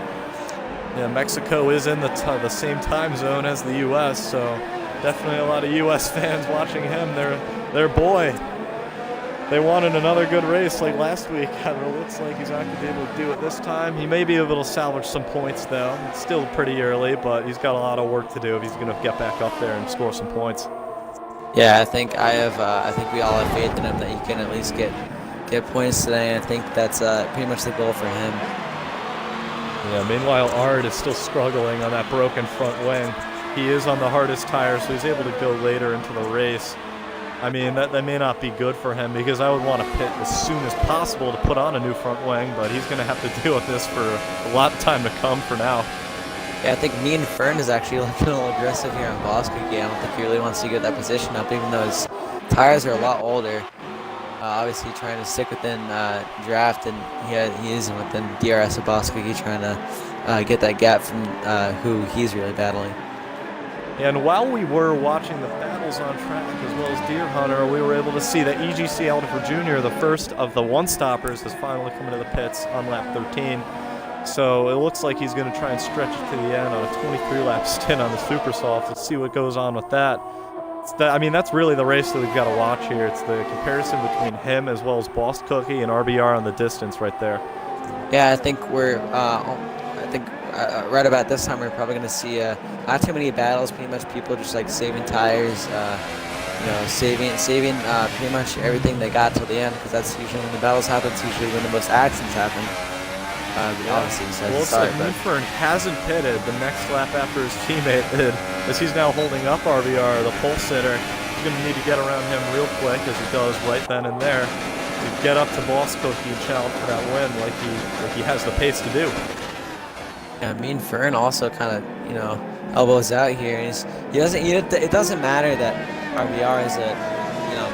A: Yeah, Mexico is in the same time zone as the U.S., so definitely a lot of U.S. fans watching him. Their boy. They wanted another good race like last week, and it looks like he's not going to be able to do it this time. He may be able to salvage some points, though. It's still pretty early, but he's got a lot of work to do if he's going to get back up there and score some points.
B: Yeah, I think we all have faith in him that he can at least get points today. I think that's pretty much the goal for him.
A: Yeah, meanwhile, Ard is still struggling on that broken front wing. He is on the hardest tire, so he's able to go later into the race. I mean, that may not be good for him, because I would want to pit as soon as possible to put on a new front wing, but he's going to have to deal with this for a lot of time to come for now.
B: Yeah, I think me and Fern is actually looking a little aggressive here on Boscocky. I don't think he really wants to get that position up, even though his tires are a lot older. Obviously trying to stick within draft, and he is within DRS of Boscocky, trying to get that gap from who he's really battling.
A: And while we were watching the battles on track as well as Deer Hunter, we were able to see that EGC Aldifer Jr., the first of the one-stoppers, has finally come into the pits on lap 13. So it looks like he's going to try and stretch it to the end on a 23-lap stint on the Super Soft. Let's see what goes on with that. That's really the race that we've got to watch here. It's the comparison between him as well as Boscocky and RBR on the distance right there.
B: Yeah, I think right about this time we're probably going to see not too many battles. Pretty much people just like saving tires, saving pretty much everything they got till the end, because that's usually when the battles happen. It's usually when the most accidents happen. Obviously,
A: well, it's like Newfern hasn't pitted the next lap after his teammate did, as he's now holding up RBR, the pole sitter. He's going to need to get around him real quick, as he does right then and there, to get up to Boscocky and challenge for that win like he has the pace to do.
B: Yeah, me and Fern also kind of, elbows out here. It doesn't matter that RBR is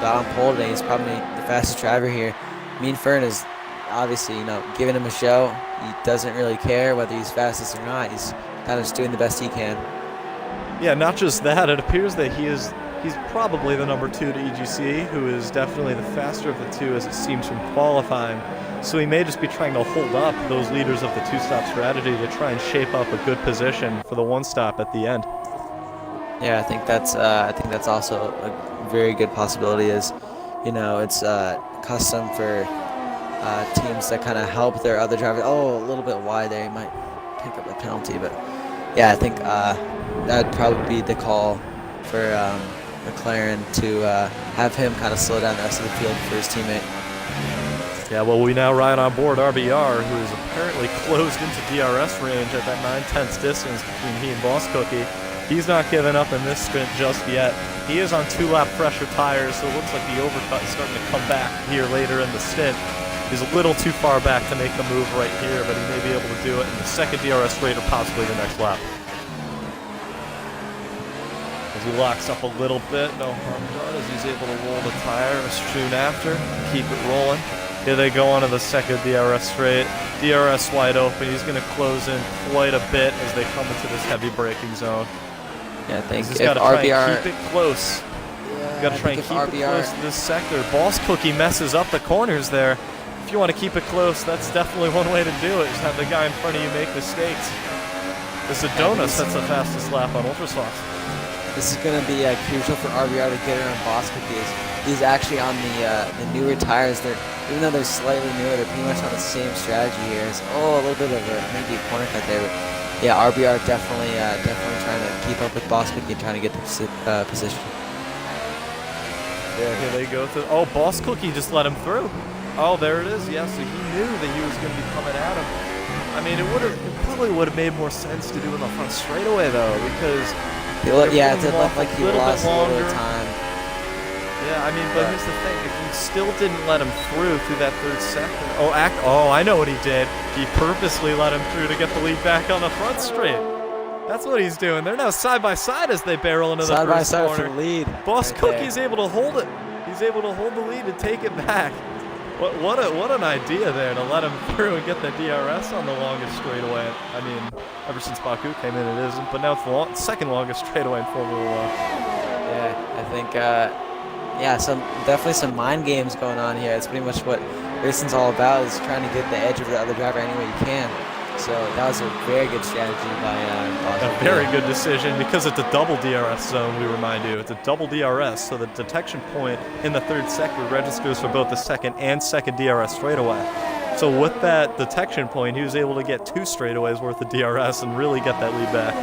B: got on pole today. He's probably the fastest driver here. Me and Fern is obviously, giving him a show. He doesn't really care whether he's fastest or not. He's kind of just doing the best he can.
A: Yeah, not just that. It appears that he's probably the number 2 to EGC, who is definitely the faster of the two, as it seems from qualifying. So he may just be trying to hold up those leaders of the two-stop strategy to try and shape up a good position for the one-stop at the end.
B: Yeah, I think that's also a very good possibility. Is it's custom for teams that kind of help their other drivers. Oh, a little bit wide there. He might pick up a penalty, but yeah, I think that'd probably be the call for McLaren to have him kind of slow down the rest of the field for his teammate.
A: Yeah, well, we now ride on board RBR, who is apparently closed into DRS range at that 9/10 distance between he and Boscocky. He's not giving up in this sprint just yet. He is on 2-lap fresher tires, so it looks like the overcut is starting to come back here later in the stint. He's a little too far back to make the move right here, but he may be able to do it in the second DRS straight or possibly the next lap. As he locks up a little bit, no harm done, as he's able to roll the tire soon after, keep it rolling. Here they go onto the second DRS straight. DRS wide open. He's going to close in quite a bit as they come into this heavy braking zone.
B: Yeah, I think
A: he's got to try and keep it close. He's got to try and keep it close to this sector. Boscocky messes up the corners there. If you want to keep it close, that's definitely one way to do it. Just have the guy in front of you make mistakes. The Sedona sets the fastest lap on Ultrasofts.
B: This is going to be crucial for RBR to get around Bosco because he's actually on the newer tires. Even though they're slightly newer, they're pretty much on the same strategy here. It's, a little bit of maybe a corner cut there, but yeah, RBR definitely trying to keep up with Bosco and trying to get the position.
A: Yeah, here they go. Boss Cookie just let him through. Oh, there it is. Yeah, so he knew that he was going to be coming at him. I mean, it probably would have made more sense to do in the front straightaway though, because
B: it looked like he lost a little bit of time.
A: Yeah, I mean, but here's the thing: if you still didn't let him through that third sector, I know what he did. He purposely let him through to get the lead back on the front straight. That's what he's doing. They're now side by side as they barrel into the first corner.
B: Side by side for the lead.
A: Boss Cookie's able to hold it. He's able to hold the lead and take it back. What an idea there to let him through and get the DRS on the longest straightaway. I mean, ever since Baku came in, it isn't, but now it's the second longest straightaway in Formula 1.
B: Yeah, I think, definitely some mind games going on here. It's pretty much what racing's all about, is trying to get the edge of the other driver any way you can. So that was a very good strategy by Bosco.
A: A very good decision, because it's a double DRS zone, we remind you. It's a double DRS, so the detection point in the third sector registers for both the second DRS straightaway. So with that detection point, he was able to get 2 straightaways worth of DRS and really get that lead back.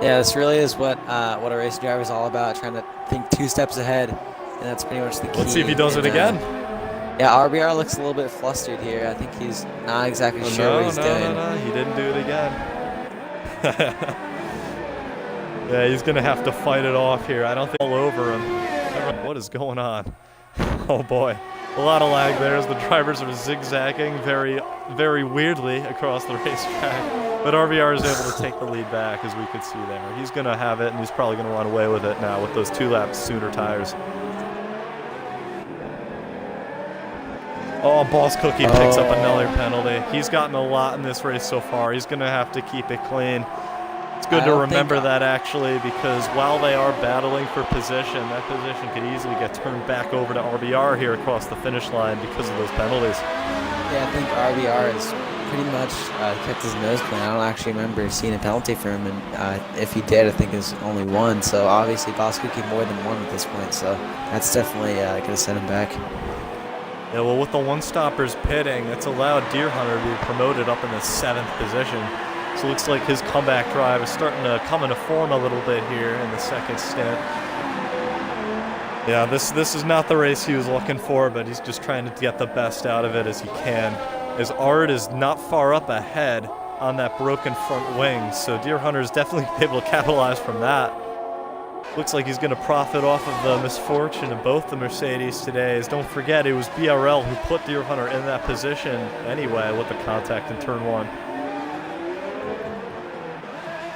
B: Yeah, this really is what a race driver is all about, trying to think 2 steps ahead, and that's pretty much the key.
A: Let's see if he does it again.
B: Yeah, RBR looks a little bit flustered here. I think he's not exactly sure what he's doing.
A: No, he didn't do it again. Yeah, he's going to have to fight it off here. I don't think all over him. What is going on? Oh, boy. A lot of lag there as the drivers are zigzagging very, very weirdly across the racetrack. But RBR is able to take the lead back, as we could see there. He's going to have it, and he's probably going to run away with it now with those 2 laps sooner tires. Oh, Boss Cookie picks up another penalty. He's gotten a lot in this race so far. He's going to have to keep it clean. It's good to remember that, actually, because while they are battling for position, that position could easily get turned back over to RBR here across the finish line because of those penalties.
B: Yeah, I think RBR has pretty much kept his nose clean. I don't actually remember seeing a penalty for him, and if he did, I think it's only 1. So obviously, Boss Cookie more than 1 at this point, so that's definitely going to set him back.
A: Yeah, well, with the one-stoppers pitting, it's allowed Deer Hunter to be promoted up in the 7th position. So it looks like his comeback drive is starting to come into form a little bit here in the second stint. Yeah, this is not the race he was looking for, but he's just trying to get the best out of it as he can. As Ard is not far up ahead on that broken front wing, so Deer Hunter is definitely able to capitalize from that. Looks like he's going to profit off of the misfortune of both the Mercedes today. As don't forget, it was BRL who put Deer Hunter in that position anyway with the contact in turn 1.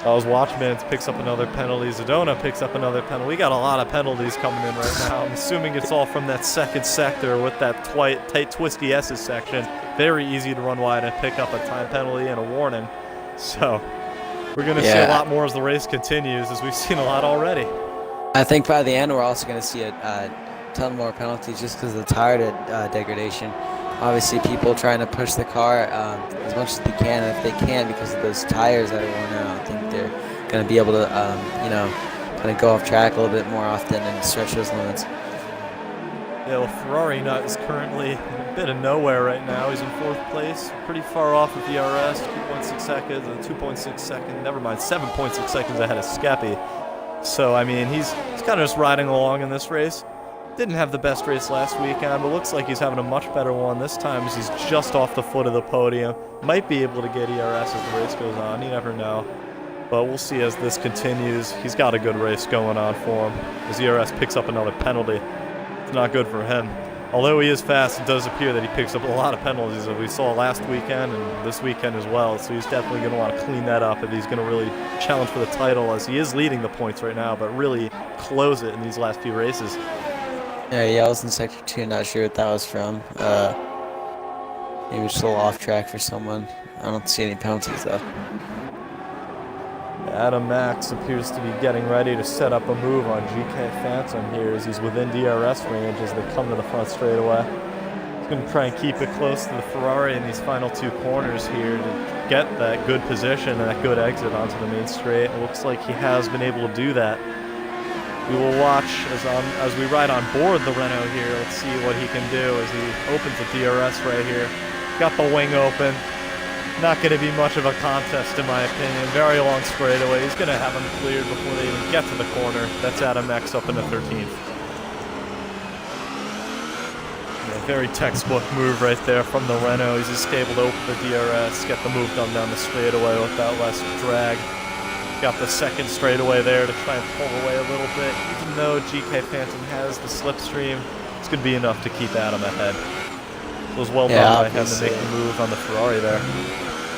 A: As Watchman picks up another penalty, Sedona picks up another penalty. We got a lot of penalties coming in right now. I'm assuming it's all from that second sector with that tight, twisty S's section. Very easy to run wide and pick up a time penalty and a warning. So we're going to see a lot more as the race continues, as we've seen a lot already.
B: I think by the end we're also going to see a ton more penalties just because of the tire degradation. Obviously, people trying to push the car as much as they can, and if they can, because of those tires that are worn out, I think they're going to be able to, kind of go off track a little bit more often and stretch those limits.
A: Yeah, well, Ferrari Nut is currently in a bit of nowhere right now. He's in 4th place, pretty far off of DRS, 2.6 seconds, and 2.6 seconds, never mind, 7.6 seconds ahead of Skeppy. So, I mean, he's kind of just riding along in this race. Didn't have the best race last weekend, but looks like he's having a much better one this time as he's just off the foot of the podium. Might be able to get ERS as the race goes on, you never know. But we'll see as this continues. He's got a good race going on for him as ERS picks up another penalty. It's not good for him. Although he is fast, it does appear that he picks up a lot of penalties that we saw last weekend and this weekend as well. So he's definitely going to want to clean that up if he's going to really challenge for the title, as he is leading the points right now, but really close it in these last few races.
B: Yeah, I was in Sector 2, not sure what that was from. Maybe just a little off track for someone. I don't see any penalties though.
A: Adam Max appears to be getting ready to set up a move on GK Phantom here as he's within DRS range as they come to the front straightaway. He's going to try and keep it close to the Ferrari in these final 2 corners here to get that good position and that good exit onto the main straight. It looks like he has been able to do that. We will watch as we ride on board the Renault here. Let's see what he can do as he opens the DRS right here. Got the wing open. Not going to be much of a contest in my opinion. Very long straightaway. He's going to have him cleared before they even get to the corner. That's Adam X up in the 13th. Yeah, very textbook move right there from the Renault. He's just able to open the DRS, get the move done down the straightaway without less drag. Got the second straightaway there to try and pull away a little bit. Even though GK Phantom has the slipstream, it's going to be enough to keep Adam ahead. It was well done by him to make the move on the Ferrari there.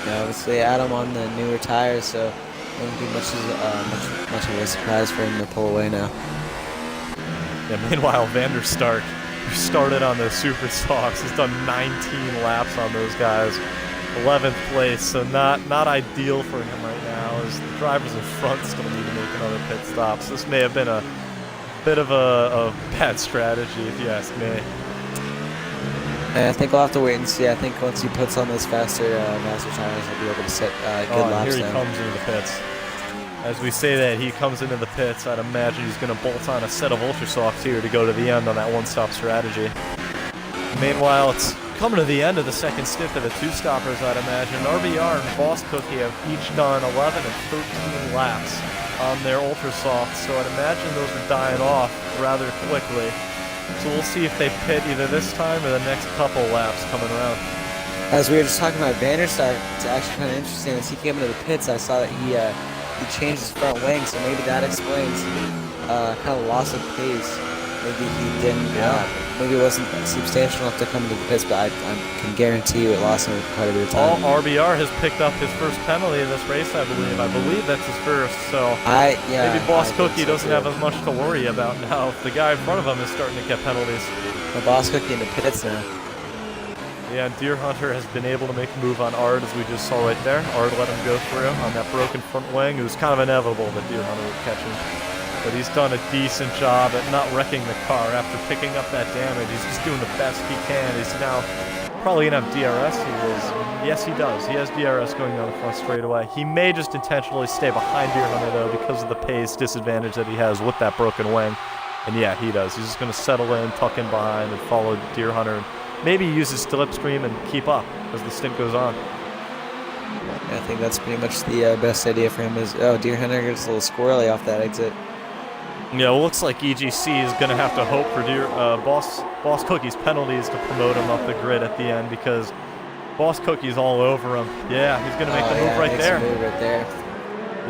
B: Yeah, obviously Adam on the newer tires, so it wouldn't be much of a surprise for him to pull away now.
A: Yeah, meanwhile, Van der Stark, who started on those super softs, has done 19 laps on those guys. 11th place, so not ideal for him right now, as the drivers in front still need to make another pit stop. So this may have been a bit of a bad strategy, if you ask me.
B: I think we'll have to wait and see. I think once he puts on those faster tires, he'll be able to set good laps
A: here he
B: down.
A: comes into the pits. As we say that, he comes into the pits, I'd imagine he's going to bolt on a set of Ultra Softs here to go to the end on that one-stop strategy. Meanwhile, it's coming to the end of the second stint of the 2-stoppers, I'd imagine. RBR and Boss Cookie have each done 11 and 13 laps on their Ultra Softs, so I'd imagine those are dying off rather quickly. So we'll see if they pit either this time or the next couple laps coming around.
B: As we were just talking about Van der Stark, it's actually kind of interesting. As he came into the pits, I saw that he changed his front wing, so maybe that explains kind of loss of pace. Maybe he didn't. Maybe it wasn't substantial enough to come into the pits, but I can guarantee you it lost him quite a bit of time.
A: RBR has picked up his first penalty in this race, I believe. I believe that's his first, so maybe Boss Cookie doesn't have as much to worry about now. The guy in front of him is starting to get penalties.
B: The Boss Cookie in the pits now.
A: Yeah, Deer Hunter has been able to make a move on Ard, as we just saw right there. Ard let him go through on that broken front wing. It was kind of inevitable that Deer Hunter would catch him. But he's done a decent job at not wrecking the car after picking up that damage. He's just doing the best he can. He's now probably going to have DRS. Yes, he does. He has DRS going down the front straightaway. He may just intentionally stay behind Deer Hunter, though, because of the pace disadvantage that he has with that broken wing. And yeah, he does. He's just going to settle in, tuck in behind, and follow Deer Hunter. Maybe use his slipstream and keep up as the stint goes on.
B: I think that's pretty much the best idea for him. Is Deer Hunter gets a little squirrely off that exit.
A: Yeah, it looks like EGC is going to have to hope for Boss Cookie's penalties to promote him up the grid at the end, because Boss Cookie's all over him. Yeah, he's going to make the move right there.
B: Move right there.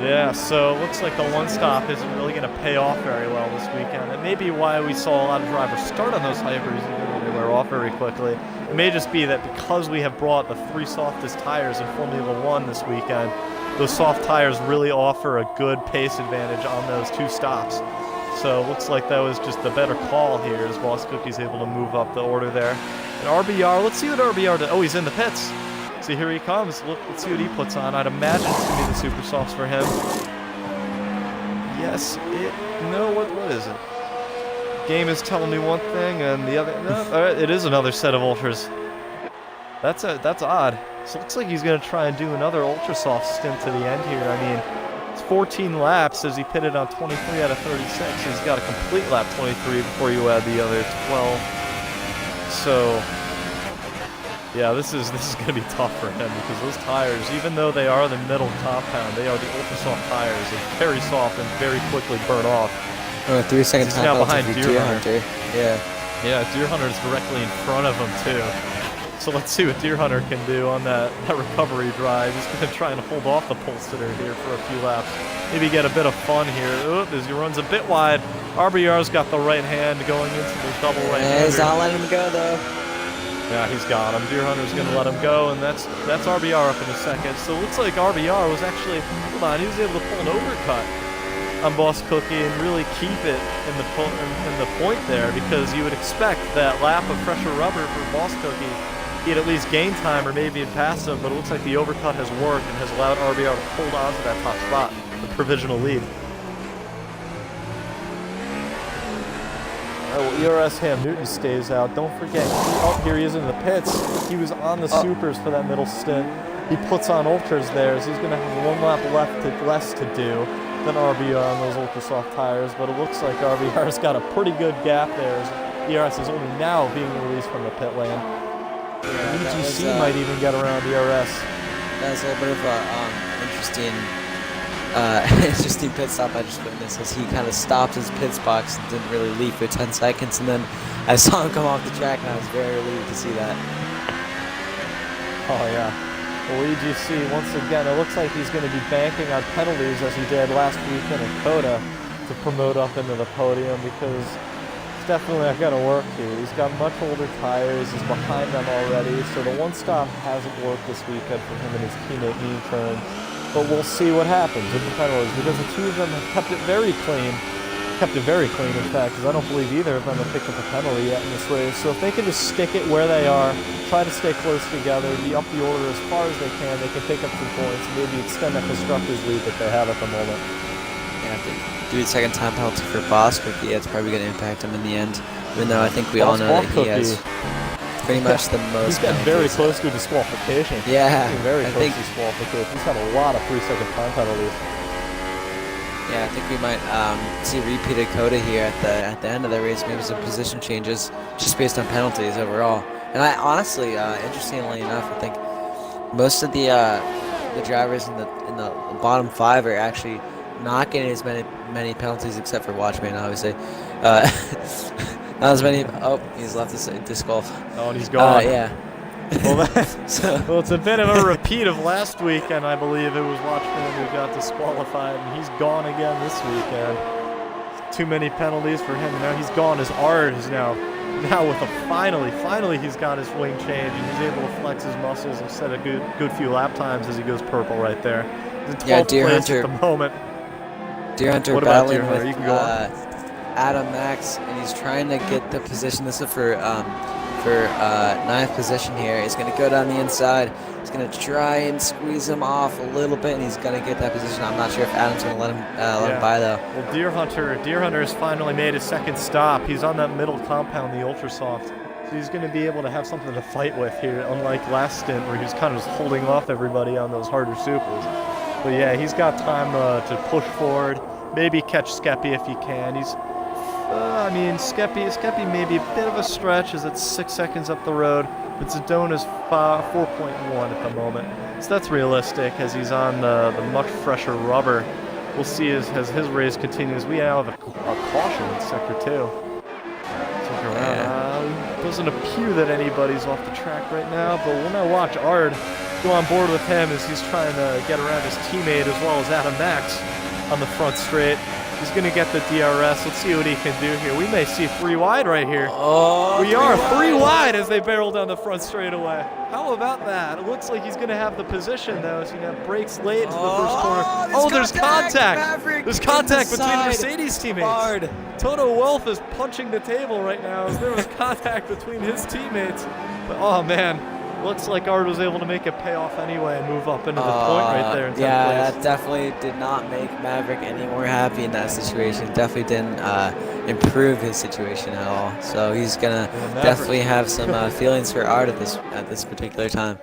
A: Yeah, so it looks like the one-stop isn't really going to pay off very well this weekend. It may be why we saw a lot of drivers start on those hybrids even though they wear off very quickly. It may just be that because we have brought the 3 softest tires in Formula 1 this weekend, those soft tires really offer a good pace advantage on those 2 stops. So it looks like that was just a better call here as Boss Cookie's able to move up the order there. And RBR, let's see what RBR does. Oh, he's in the pits. See, here he comes. Let's see what he puts on. I'd imagine it's going to be the super softs for him. Yes, what is it? Game is telling me one thing and the other. No, it is another set of ultras. That's odd. So it looks like he's going to try and do another ultra soft stint to the end here. I mean, it's 14 laps as he pitted on 23 out of 36. So he's got a complete lap 23 before you add the other 12. So yeah, this is going to be tough for him, because those tires, even though they are the middle compound, they are the ultra soft tires. They're very soft and very quickly burn off.
B: 3 seconds
A: he's now behind Deer
B: Hunter.
A: Yeah, Deer Hunter is directly in front of him too. So let's see what Deer Hunter can do on that recovery drive. He's going to try and hold off the pole sitter here for a few laps. Maybe get a bit of fun here. Oop, as he runs a bit wide. RBR's got the right hand going into the double right hand.
B: He's not letting him go though.
A: Yeah, he's got him. Deer Hunter's going to let him go, and that's RBR up in a second. So it looks like RBR was actually, hold on, he was able to pull an overcut on Boss Cookie and really keep it in the point there, because you would expect that lap of fresher rubber for Boss Cookie, he'd at least gain time or maybe he'd pass him, but it looks like the overcut has worked and has allowed RBR to hold on to that top spot, the provisional lead. ERS Ham Newton stays out. Don't forget, here he is in the pits. He was on the supers for that middle stint. He puts on ultras there, so he's going to have 1 lap less to do than RBR on those ultra soft tires. But it looks like RBR's got a pretty good gap there, as ERS is only now being released from the pit lane. Yeah, EGC might even get around ERS.
B: That was a little bit of a interesting pit stop I just witnessed, as he kind of stopped his pit box and didn't really leave for 10 seconds, and then I saw him come off the track, and I was very relieved to see that.
A: Oh yeah. Well, EGC, once again, it looks like he's going to be banking on penalties as he did last weekend in Coda to promote up into the podium, because it's definitely not going to work here. He's got much older tires, he's behind them already, so the one stop hasn't worked this weekend for him and his teammate Turn. But we'll see what happens with the penalties, because the two of them have kept it very clean. In fact, because I don't believe either of them have picked up a penalty yet in this race. So if they can just stick it where they are, try to stay close together, be up the order as far as they can pick up 2 points, and maybe extend that constructors lead that they have at the moment.
B: Yeah, if they do a second time penalty for Boss Cookie, it's probably going to impact him in the end, even though I think we all know that he has pretty much the most.
A: He's getting very close to disqualification.
B: Yeah,
A: very close to disqualification. He's had a lot of 3-second time penalties.
B: Yeah, I think we might see a repeated coda here at the end of the race. Maybe some position changes just based on penalties overall. And I honestly, interestingly enough, I think most of the drivers in the bottom 5 are actually not getting as many penalties, except for Watchman, obviously. Not as many. Oh, he's left this disc golf.
A: Oh, and he's gone.
B: Yeah.
A: Well, well, it's a bit of a repeat of last weekend, I believe. It was Watchman who got disqualified, and he's gone again this weekend. Too many penalties for him. Now he's gone. His Ard is now with a finally he's got his wing change, and he's able to flex his muscles and set a good few lap times as he goes purple right there. He's in 12th
B: Deer
A: place
B: Hunter,
A: at the moment.
B: Deer Hunter
A: what about
B: battling
A: Deer Hunter?
B: with
A: You can go on.
B: Adam Max, and he's trying to get the position. This is for 9th position here. He's going to go down the inside. He's going to try and squeeze him off a little bit, and he's going to get that position. I'm not sure if Adam's going to let him by, though.
A: Well, Deer Hunter has finally made his second stop. He's on that middle compound, the Ultra Soft. So he's going to be able to have something to fight with here, unlike last stint where he was kind of just holding off everybody on those harder supers. But yeah, he's got time to push forward, maybe catch Skeppy if he can. I mean, Skeppy may be a bit of a stretch as it's 6 seconds up the road, but Zedona's 4.1 at the moment. So that's realistic as he's on the much fresher rubber. We'll see as his race continues. We now have a caution in Sector 2. Look around. Doesn't appear that anybody's off the track right now, but we'll now watch Ard go on board with him as he's trying to get around his teammate as well as Adam Max on the front straight. He's going to get the DRS. Let's see what he can do here. We may see 3 wide right here.
B: Oh,
A: we are 3 wide as they barrel down the front straightaway. How about that? It looks like he's going to have the position, though, as he now breaks late into the first corner. Oh, there's contact. There's contact between Mercedes teammates.
B: Hard.
A: Toto Wolff is punching the table right now as there was contact between his teammates. But, oh, man. Looks like Ard was able to make it pay off anyway and move up into the point right there in 10th place.
B: That definitely did not make Maverick any more happy in that situation. Definitely didn't improve his situation at all. So he's gonna definitely have some feelings for Ard at this particular time.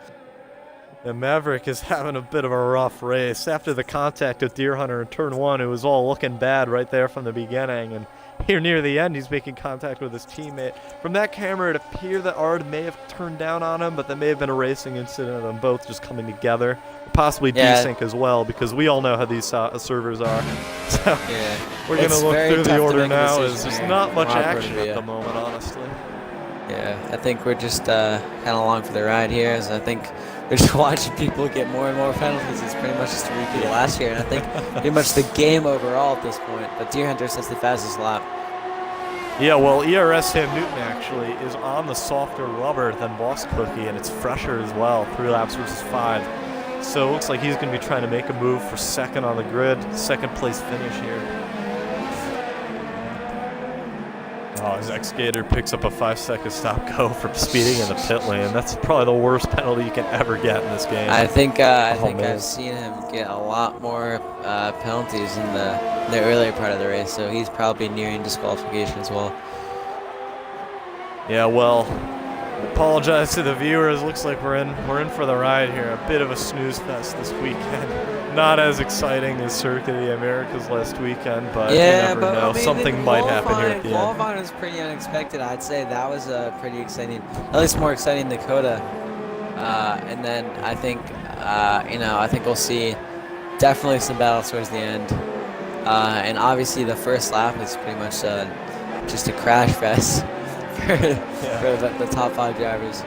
A: And Maverick is having a bit of a rough race. After the contact with Deer Hunter in turn 1, it was all looking bad right there from the beginning. And here near the end, he's making contact with his teammate. From that camera, it appeared that Ard may have turned down on him, but there may have been a racing incident of them both just coming together. Possibly desync as well, because we all know how these servers are. So we're going to look through the order now. There's not much action at the moment, honestly.
B: Yeah, I think we're just kind of along for the ride here, as I think we're just watching people get more and more penalties. It's pretty much just a repeat of last year, and I think pretty much the game overall at this point. But Deer Hunter says the fastest lap.
A: Yeah, well, ERS Ham Newton actually is on the softer rubber than Boss Cookie, and it's fresher as well, 3 laps versus 5. So it looks like he's going to be trying to make a move for second on the grid, second place finish here. Oh, his X-Gator picks up a 5-second stop-go for speeding in the pit lane. That's probably the worst penalty you can ever get in this game.
B: I think I've seen him get a lot more penalties in the earlier part of the race, so he's probably nearing disqualification as well.
A: Yeah, well, apologize to the viewers. Looks like we're in for the ride here. A bit of a snooze fest this weekend. Not as exciting as Circuit of the Americas last weekend, but you never know.
B: I mean,
A: something might happen here at the end.
B: Qualifying was pretty unexpected. I'd say that was pretty exciting, at least more exciting than Dakota. And then I think, I think we'll see definitely some battles towards the end. And obviously the first lap is pretty much just a crash fest for the top 5 drivers.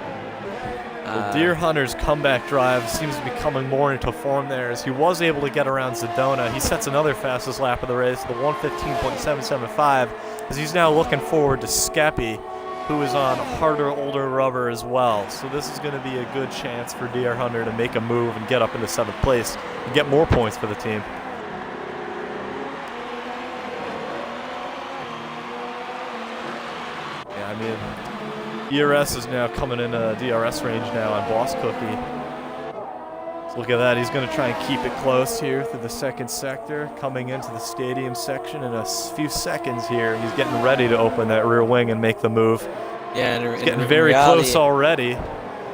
A: The Deer Hunter's comeback drive seems to be coming more into form there, as he was able to get around Zadona. He sets another fastest lap of the race, the 1:15.775, as he's now looking forward to Skeppy, who is on harder, older rubber as well. So this is going to be a good chance for Deer Hunter to make a move and get up into 7th place and get more points for the team. Yeah, I mean, ERS is now coming in a DRS range now on Boss Cookie. So look at that. He's going to try and keep it close here through the 2nd sector, coming into the stadium section in a few seconds here. He's getting ready to open that rear wing and make the move.
B: Yeah, and
A: he's getting very close already.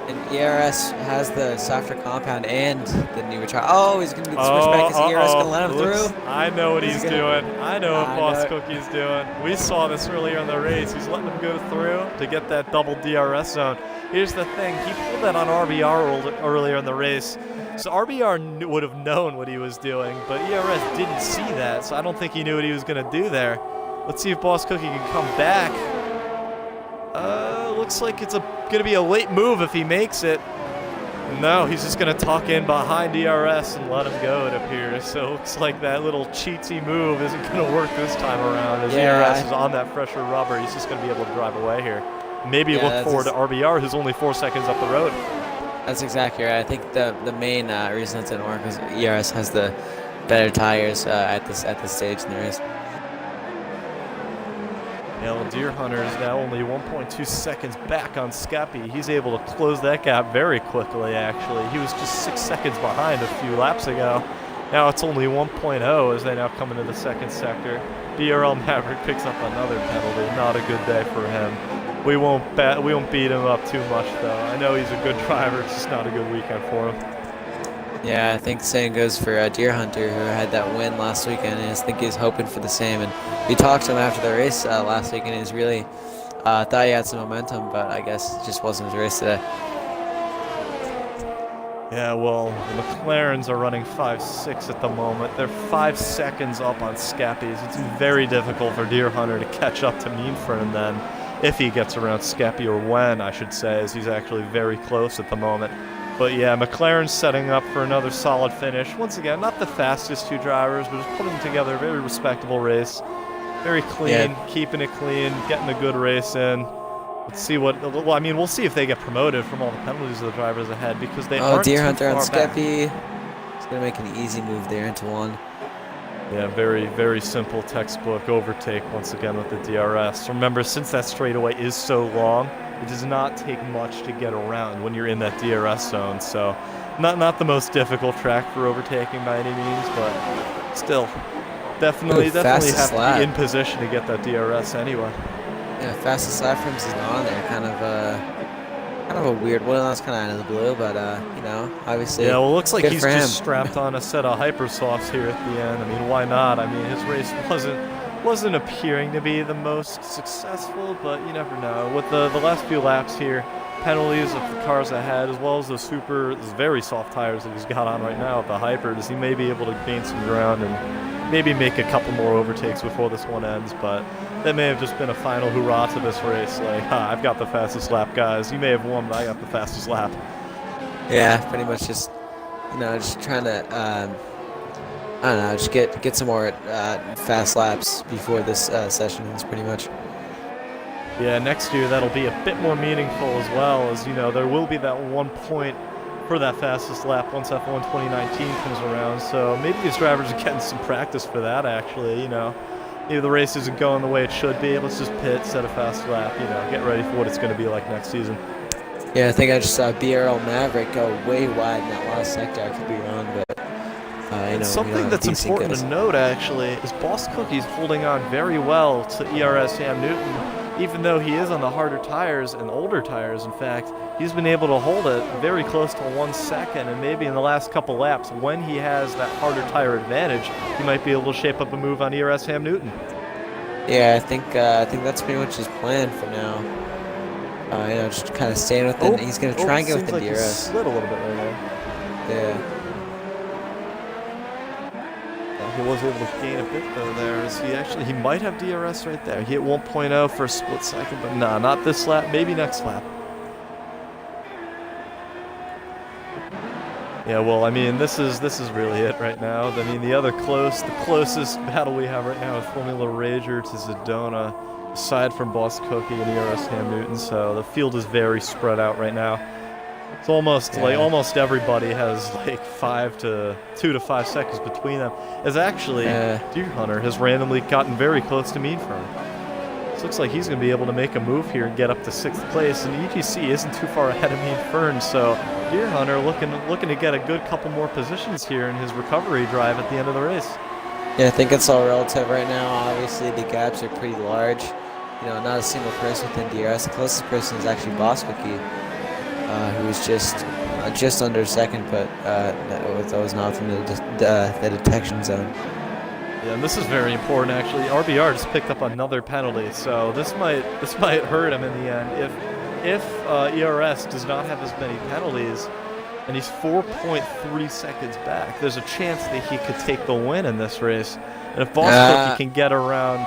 B: And ERS has the softer compound and the newer tire. Oh, he's going to do the switchback. Is ERS going to let him through?
A: I know what he's doing. I know what Boss Cookie's doing. We saw this earlier in the race. He's letting him go through to get that double DRS zone. Here's the thing. He pulled that on RBR earlier in the race. So RBR would have known what he was doing, but ERS didn't see that, so I don't think he knew what he was going to do there. Let's see if Boss Cookie can come back. Looks like it's going to be a late move if he makes it. No, he's just going to tuck in behind DRS and let him go, it appears. So it looks like that little cheatsy move isn't going to work this time around. As ERS is on that fresher rubber, he's just going to be able to drive away here. Maybe look forward to RBR, who's only 4 seconds up the road.
B: That's exactly right. I think the main reason that didn't work is ERS has the better tires at this stage in the race.
A: Yeah, well, Deer Hunter is now only 1.2 seconds back on Skeppy. He's able to close that gap very quickly, actually. He was just 6 seconds behind a few laps ago. Now it's only 1.0 as they now come into the 2nd sector. BRL Maverick picks up another penalty. Not a good day for him. We won't beat him up too much, though. I know he's a good driver. It's just not a good weekend for him.
B: Yeah, I think the same goes for Deer Hunter, who had that win last weekend, and I think he's hoping for the same. And we talked to him after the race last weekend, and he's really thought he had some momentum, but I guess it just wasn't his race today.
A: Yeah, well, the McLarens are running 5.6 at the moment. They're 5 seconds up on Skeppy's. It's very difficult for Deer Hunter to catch up to Meanfern then, if he gets around Skeppy, or when, I should say, as he's actually very close at the moment. But yeah, McLaren's setting up for another solid finish. Once again, not the fastest 2 drivers, but just putting together a very respectable race. Very clean, keeping it clean, getting a good race in. Let's see well, I mean, we'll see if they get promoted from all the penalties of the drivers ahead, because they aren't
B: Deer
A: too
B: Hunter on
A: far
B: Skeppy.
A: back.
B: He's going to make an easy move there into 1.
A: Yeah, very, very simple textbook overtake once again with the DRS. Remember, since that straightaway is so long, it does not take much to get around when you're in that DRS zone. So not the most difficult track for overtaking by any means, but still, definitely have to be in position to get that DRS anyway.
B: Yeah, fastest lap from Zadon there, kind of a weird one. That's kind of out of the blue, but obviously.
A: Yeah, well, it looks like he's just strapped on a set of hypersofts here at the end. I mean, why not? I mean, his race wasn't appearing to be the most successful, but you never know. With the last few laps here, penalties of the cars ahead, as well as those very soft tires that he's got on right now with the hypers, he may be able to gain some ground and maybe make a couple more overtakes before this one ends, but that may have just been a final hurrah to this race. Like, I've got the fastest lap, guys. You may have won, but I got the fastest lap.
B: Yeah, pretty much just trying to, I don't know, just get some more fast laps before this session ends, pretty much.
A: Yeah, next year that'll be a bit more meaningful as well, as there will be that 1 point for that fastest lap once F1 2019 comes around. So maybe these drivers are getting some practice for that, actually. Maybe the race isn't going the way it should be. Let's just pit, set a fast lap, get ready for what it's going to be like next season.
B: Yeah, I think I just saw BRL Maverick go way wide in that last sector. I could be wrong, but
A: something that's important to note, actually, is Boss Cookie's holding on very well to ERS Sam Newton. even though he is on the harder tires and older tires, in fact, he's been able to hold it very close to 1 second, and maybe in the last couple laps, when he has that harder tire advantage, he might be able to shape up a move on ERS Ham Newton.
B: Yeah, I think that's pretty much his plan for now. You know, just kind of staying within. He's gonna try and get within
A: like
B: DRS.
A: He slid a little bit right now.
B: Yeah.
A: He was able to gain a bit though there, as he might have DRS right there. He hit 1.0 for a split second, but nah, not this lap, maybe next lap. Yeah, well, I mean, this is really it right now. I mean, the closest battle we have right now is Formula Rager to Sedona, aside from Boss Cookie and ERS Ham Newton, so the field is very spread out right now. It's almost like almost everybody has like 2 to 5 seconds between them. As actually, Deer Hunter has randomly gotten very close to Mean Fern. So looks like he's going to be able to make a move here and get up to 6th place. And EGC isn't too far ahead of Mean Fern, so Deer Hunter looking to get a good couple more positions here in his recovery drive at the end of the race.
B: Yeah, I think it's all relative right now. Obviously, the gaps are pretty large. You know, not a single person within DRS. The closest person is actually Boss Cookie, who was just under 2nd, but that was not from the detection zone.
A: Yeah, and this is very important actually. RBR just picked up another penalty, so this might hurt him in the end. If ERS does not have as many penalties, and he's 4.3 seconds back, there's a chance that he could take the win in this race. And if Boss Cookie can get around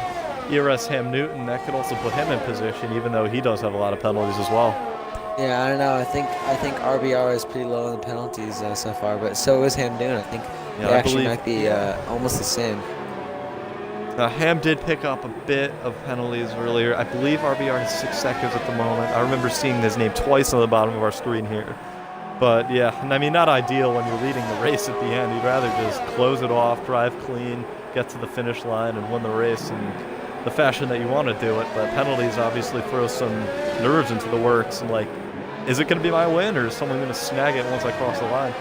A: ERS Ham Newton, that could also put him in position, even though he does have a lot of penalties as well.
B: Yeah, I don't know. I think RBR is pretty low in the penalties so far, but so is Ham Newton. I think they actually might be almost the same.
A: Ham did pick up a bit of penalties earlier. I believe RBR has 6 seconds at the moment. I remember seeing his name twice on the bottom of our screen here. But yeah, I mean, not ideal when you're leading the race at the end. You'd rather just close it off, drive clean, get to the finish line, and win the race in the fashion that you want to do it. But penalties obviously throw some nerves into the works. And like, is it going to be my win, or is someone going to snag it once I cross the line?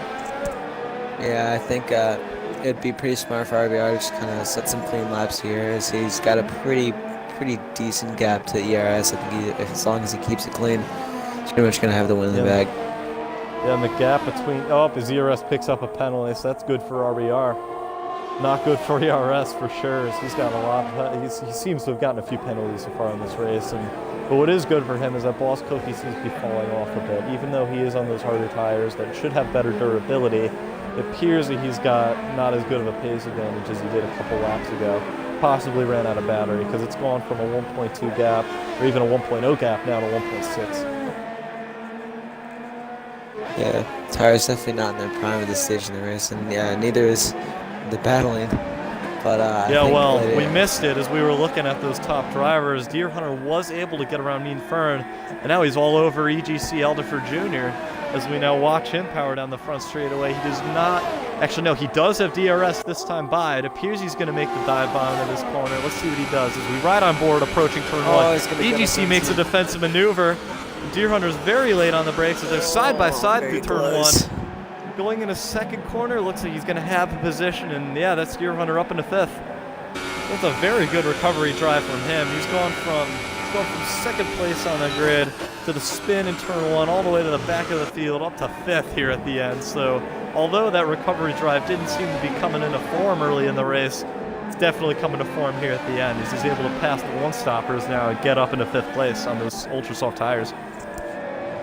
B: Yeah, I think it'd be pretty smart for RBR to just kind of set some clean laps here, as he's got a pretty decent gap to ERS. I think as long as he keeps it clean, he's pretty much going to have the win in the bag.
A: Yeah, and the gap between his ERS picks up a penalty, so that's good for RBR. Not good for ERS for sure. He's got a lot. He seems to have gotten a few penalties so far in this race, but what is good for him is that Boss Cookie seems to be falling off a bit, even though he is on those harder tires that should have better durability. It appears that he's got not as good of a pace advantage as he did a couple laps ago. Possibly ran out of battery, because it's gone from a 1.2 gap, or even a 1.0 gap, now to 1.6.
B: Yeah, tires definitely not in their prime at this stage in the race, and yeah, neither is the battling. But
A: we missed it as we were looking at those top drivers. Deer Hunter was able to get around Mean Fern, and now he's all over EGC Elderford Jr. as we now watch him power down the front straightaway. He does not, actually no, he does have DRS this time by. It appears he's going to make the dive bomb into this corner. Let's see what he does as we ride on board approaching turn 1. EGC makes a defensive maneuver. Deer Hunter's very late on the brakes as they're side by side through turn 1. Going in a second corner, looks like he's going to have a position, and yeah, that's Deer Hunter up into 5th. That's a very good recovery drive from him. He's gone from 2nd place on the grid to the spin in turn 1, all the way to the back of the field, up to 5th here at the end. So although that recovery drive didn't seem to be coming into form early in the race, it's definitely coming to form here at the end, as he's able to pass the one-stoppers now and get up into 5th place on those ultra-soft tires.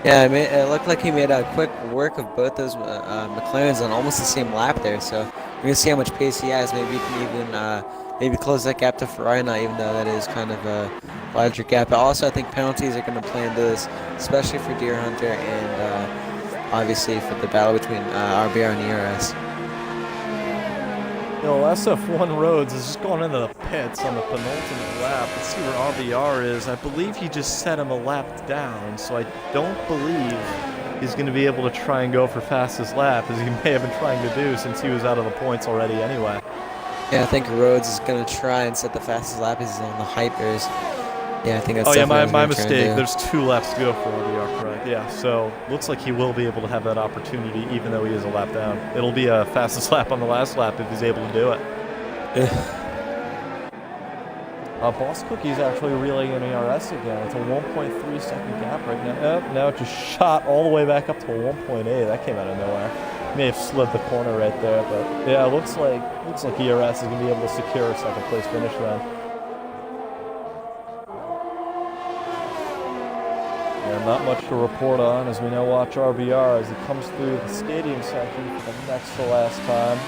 B: Yeah, it looked like he made a quick work of both those McLarens on almost the same lap there. So we're gonna see how much pace he has. Maybe he can even maybe close that gap to Ferrari now, even though that is kind of a larger gap. But also, I think penalties are going to play into this, especially for Deer Hunter and obviously for the battle between RBR and ERS.
A: You know, SF1 Rhodes is just going into the pits on the penultimate lap. Let's see where RBR is. I believe he just set him a lap down, so I don't believe he's going to be able to try and go for fastest lap, as he may have been trying to do since he was out of the points already anyway.
B: Yeah, I think Rhodes is going to try and set the fastest lap. He's on the hypers. Yeah, I think that's
A: my mistake. There's 2 laps to go for RBR, correct? Yeah, so looks like he will be able to have that opportunity even though he is a lap down. It'll be a fastest lap on the last lap if he's able to do it. Boss Cookie's actually reeling in ERS again. It's a 1.3 second gap right now. Now it just shot all the way back up to a 1.8. That came out of nowhere. May have slid the corner right there, but yeah, it looks like ERS is gonna be able to secure a second place finish then. Yeah, not much to report on as we now watch RBR as he comes through the stadium section for the next to last time.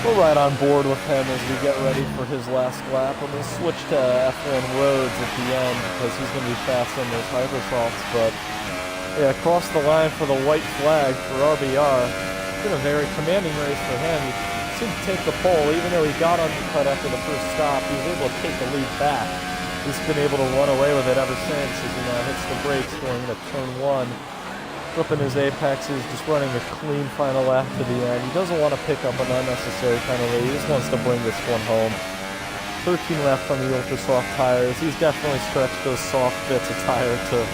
A: We're right on board with him as we get ready for his last lap. I'm going to switch to F1 roads at the end because he's going to be fast on those hypersofts. But yeah, across the line for the white flag for RBR. It's been a very commanding race for him. He seemed to take the pole, even though he got undercut after the first stop. He was able to take the lead back. He's been able to run away with it ever since as he now hits the brakes going into turn 1. Flipping his apexes, just running a clean final lap to the end. He doesn't want to pick up an unnecessary penalty. He just wants to bring this one home. 13 left on the ultra soft tires. He's definitely stretched those soft bits of tire to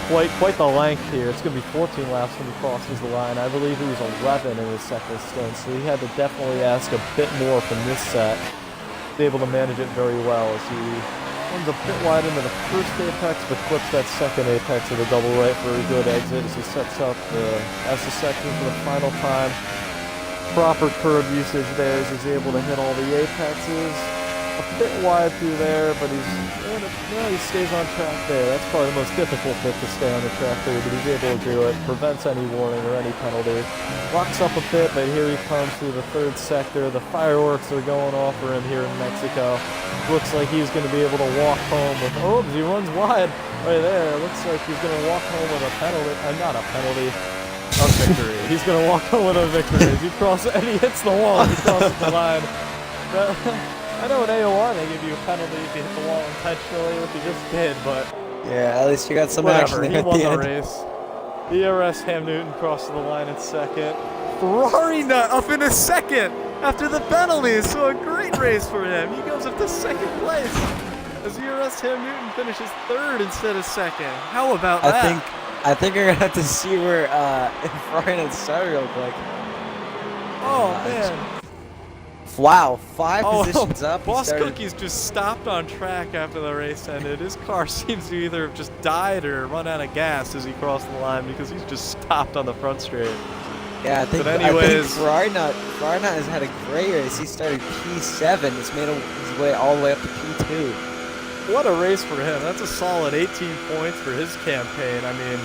A: quite the length here. It's going to be 14 laps when he crosses the line. I believe he was 11 in his second stint, so he had to definitely ask a bit more from this set. He's able to manage it very well as he runs a bit wide into the first apex, but clips that second apex of the double right for a good exit as he sets up as the section for the final time. Proper curb usage there as he's able to hit all the apexes. A bit wide through there, but he stays on track there. That's probably the most difficult bit to stay on the track there, but he's able to do it. Prevents any warning or any penalty. Rocks up a bit, but here he comes through the third sector. The fireworks are going off for him here in Mexico. Looks like he's going to be able to walk home with, oh, he runs wide right there. Looks like he's going to walk home with a penalty, not a penalty, a victory. He's going to walk home with a victory as he crosses, and he hits the wall as he crosses the line. I know in AOR they give you a penalty if you hit the wall intentionally, which he just did, but
B: Yeah, at least you got some
A: whatever.
B: action
A: He
B: there at
A: won
B: the
A: the
B: end.
A: race. ERS Ham Newton crosses the line in second. Ferrari Nut up in a second after the penalties, so a great race for him. He goes up to second place as ERS Ham Newton finishes third instead of second. How about that?
B: I think you're gonna have to see where Ferrari Nut started real quick.
A: Oh man.
B: Wow, 5 positions up. He
A: Boss
B: started-
A: Cookie's just stopped on track after the race ended. His car seems to either have just died or run out of gas as he crossed the line because he's just stopped on the front straight.
B: Yeah, I think Ferrari Nut has had a great race. He started P7. He's made his way all the way up to P2.
A: What a race for him. That's a solid 18 points for his campaign. I mean,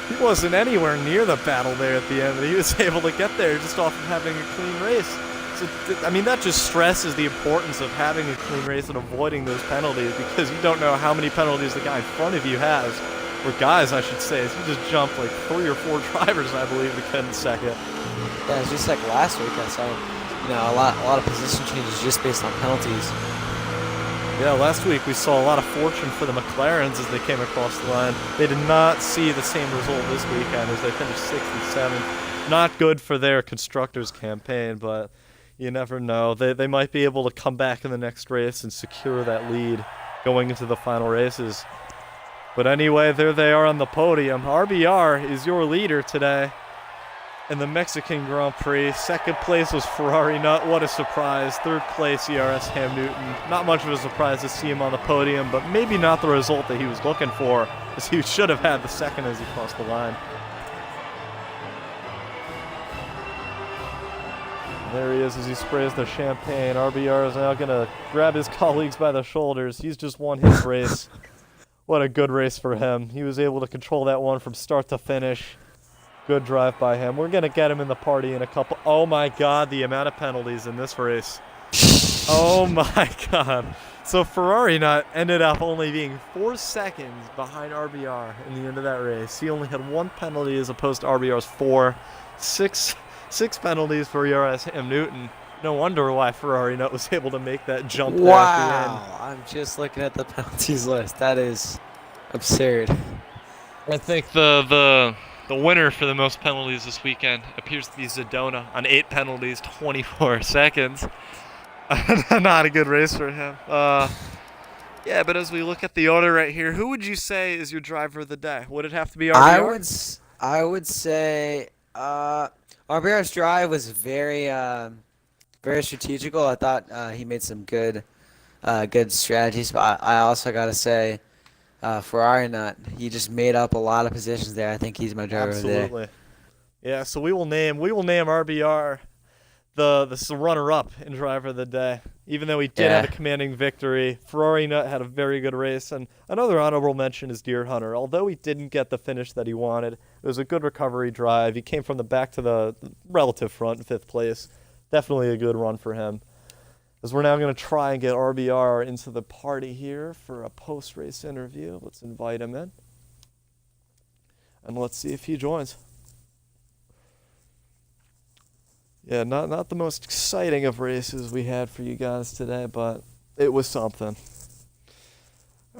A: he wasn't anywhere near the battle there at the end, but he was able to get there just off of having a clean race. So, I mean, that just stresses the importance of having a clean race and avoiding those penalties because you don't know how many penalties the guy in front of you has. Or guys, I should say. He just jumped like 3 or 4 drivers, I believe, to get in second.
B: Yeah, it's just like last week I saw, a lot of position changes just based on penalties.
A: Yeah, last week we saw a lot of fortune for the McLarens as they came across the line. They did not see the same result this weekend as they finished 6th and 7th. Not good for their constructors campaign, but you never know. They might be able to come back in the next race and secure that lead going into the final races. But anyway, there they are on the podium. RBR is your leader today in the Mexican Grand Prix. Second place was Ferrari Nut. What a surprise. Third place, ERS Ham Newton. Not much of a surprise to see him on the podium, but maybe not the result that he was looking for, as he should have had the second as he crossed the line. There he is as he sprays the champagne. RBR is now going to grab his colleagues by the shoulders. He's just won his race. What a good race for him. He was able to control that one from start to finish. Good drive by him. We're going to get him in the party in a couple. Oh my God, the amount of penalties in this race. Oh my God. So Ferrari Nut ended up only being 4 seconds behind RBR in the end of that race. He only had 1 penalty as opposed to RBR's 4. Six penalties for ERS Ham Newton. No wonder why Ferrari Nut was able to make that jump there at the end.
B: Wow, I'm just looking at the penalties list. That is absurd.
A: I think the winner for the most penalties this weekend appears to be Zadona on 8 penalties, 24 seconds. Not a good race for him. Yeah, but as we look at the order right here, who would you say is your driver of the day? Would it have to be RBR?
B: I would say RBR's drive was very very strategical. I thought he made some good good strategies. But I also got to say, Ferrari nut, he just made up a lot of positions there. I think he's my driver of the day.
A: Absolutely. Yeah, so we will name RBR the runner-up in driver of the day. Even though he did have a
B: Yeah.
A: commanding victory, Ferrari Nut had a very good race, and another honorable mention is Deer Hunter. Although he didn't get the finish that he wanted, it was a good recovery drive. He came from the back to the relative front in fifth place. Definitely a good run for him. As we're now going to try and get RBR into the party here for a post-race interview. Let's invite him in, and let's see if he joins. Yeah, not the most exciting of races we had for you guys today, but it was something.